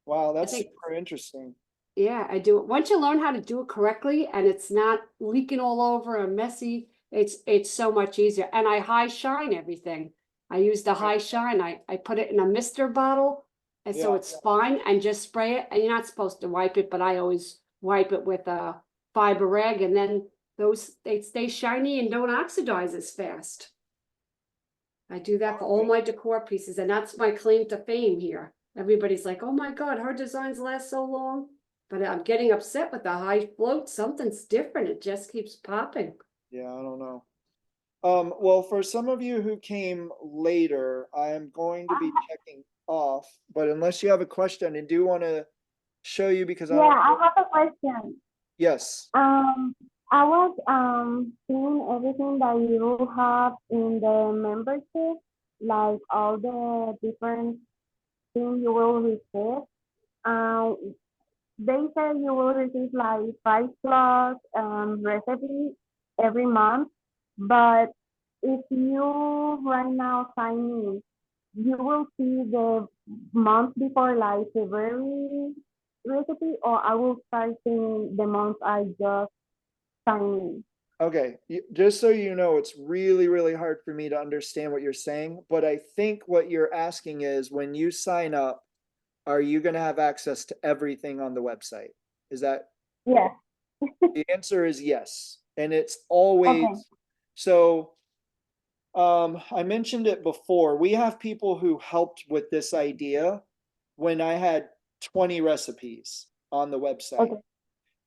Speaker 1: Wow, that's
Speaker 2: think-
Speaker 1: super interesting.
Speaker 2: Yeah, I do it. Once you learn how to do it correctly and it's not leaking all over and messy, it's so much easier. And I high shine everything. I use the high shine. I put it in a mister bottle, and so
Speaker 1: Yeah.
Speaker 2: it's fine, and just spray it. And you're not supposed to wipe it, but I always wipe it with a fiber rag, and then they stay shiny and don't oxidize as fast. I do that for all my decor pieces, and that's my claim to fame here. Everybody's like, oh my God, her designs last so long. But I'm getting upset with the high float. Something's different. It just keeps popping.
Speaker 1: Yeah, I don't know. Well, for some of you who came later, I am going to be checking off, but unless you have a question, I do want to show you because
Speaker 6: Yeah, I have a question.
Speaker 1: yes.
Speaker 6: I was seeing everything that you have in the membership, like all the different things you will receive. They say you will receive like 5+ recipe every month, but if you right now sign in, you will see the month before, like February recipe, or I will start seeing the month I just signed in.
Speaker 1: Okay, just so you know, it's really, really hard for me to understand what you're saying, but I think what you're asking is when you sign up, are you going to have access to everything on the website? Is that?
Speaker 6: Yeah.
Speaker 1: The answer is yes, and it's always,
Speaker 6: Okay.
Speaker 1: so I mentioned it before. We have people who helped with this idea when I had 20 recipes on the website.
Speaker 6: Okay.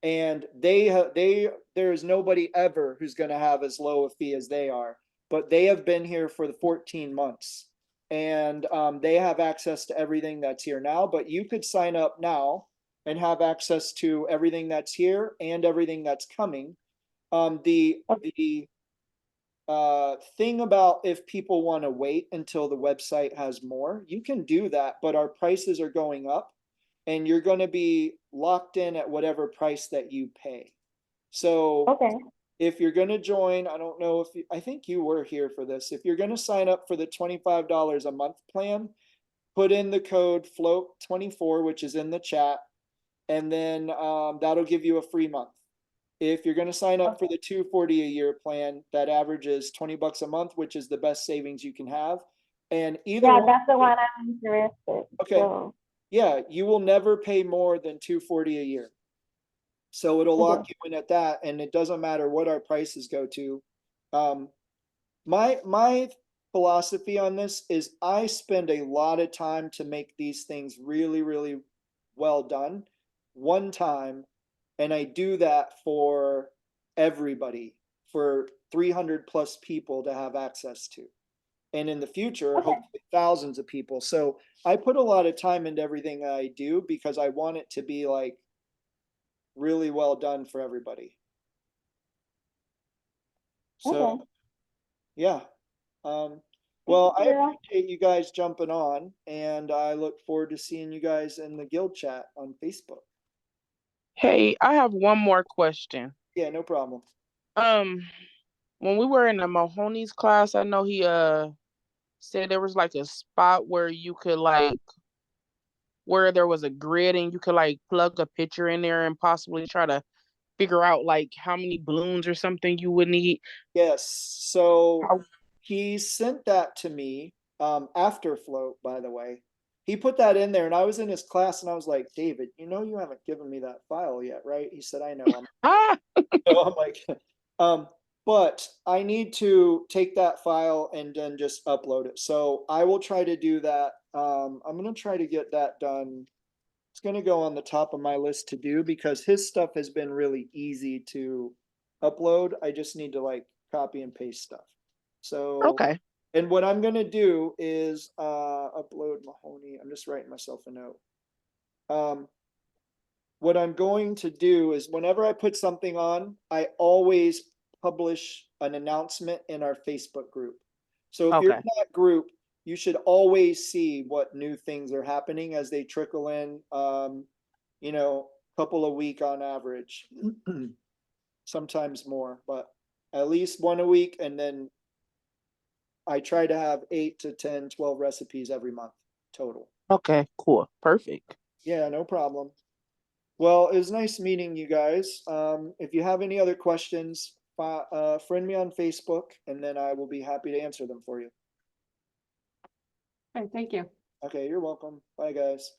Speaker 1: And there is nobody ever who's going to have as low a fee as they are, but they have been here for the 14 months, and they have access to everything that's here now. But you could sign up now and have access to everything that's here and everything that's coming. The thing about if people want to wait until the website has more, you can do that, but our prices are going up. And you're going to be locked in at whatever price that you pay. So
Speaker 6: Okay.
Speaker 1: if you're going to join, I don't know if I think you were here for this. If you're going to sign up for the $25 a month plan, put in the code FLOAT24, which is in the chat, and then that'll give you a free month. If you're going to sign up for the $240 a year plan, that averages $20 a month, which is the best savings you can have. And either
Speaker 6: Yeah,
Speaker 1: one,
Speaker 6: that's the one I'm interested.
Speaker 1: Okay.
Speaker 6: So,
Speaker 1: yeah, you will never pay more than $240 a year. So it'll lock
Speaker 6: Okay.
Speaker 1: you in at that, and it doesn't matter what our prices go to. My philosophy on this is I spend a lot of time to make these things really, really well done one time, and I do that for everybody, for 300+ people to have access to. And in the future,
Speaker 6: Okay.
Speaker 1: hopefully thousands of people. So I put a lot of time into everything that I do because I want it to be like really well done for everybody. So,
Speaker 6: Okay.
Speaker 1: yeah. Well, I
Speaker 6: you.
Speaker 1: appreciate you guys jumping on, and I look forward to seeing you guys in the guild chat on Facebook.
Speaker 7: Hey, I have one more question.
Speaker 1: Yeah, no problem.
Speaker 7: Um, when we were in the Mahoney's class, I know he said there was like a spot where you could like where there was a grid and you could like plug a picture in there and possibly try to figure out like how many balloons or something you would need.
Speaker 1: Yes, so
Speaker 7: How-
Speaker 1: he sent that to me, after float, by the way. He put that in there and I was in his class and I was like, David, you know, you haven't given me that file yet, right? He said, I know.
Speaker 7: Ah,
Speaker 1: I'm like, but I need to take that file and then just upload it. So I will try to do that. I'm gonna try to get that done. It's gonna go on the top of my list to do because his stuff has been really easy to upload. I just need to like copy and paste stuff. So,
Speaker 7: okay.
Speaker 1: and what I'm gonna do is upload Mahoney. I'm just writing myself a note. What I'm going to do is whenever I put something on, I always publish an announcement in our Facebook group. So if you're
Speaker 7: Okay.
Speaker 1: in that group, you should always see what new things are happening as they trickle in, you know, couple a week on average, sometimes more, but at least one a week. And then I try to have 8 to 10, 12 recipes every month total.
Speaker 7: Okay, cool. Perfect.
Speaker 1: Yeah, no problem. Well, it was nice meeting you guys. If you have any other questions, friend me on Facebook and then I will be happy to answer them for you.
Speaker 2: Okay, thank you.
Speaker 1: Okay, you're welcome. Bye, guys.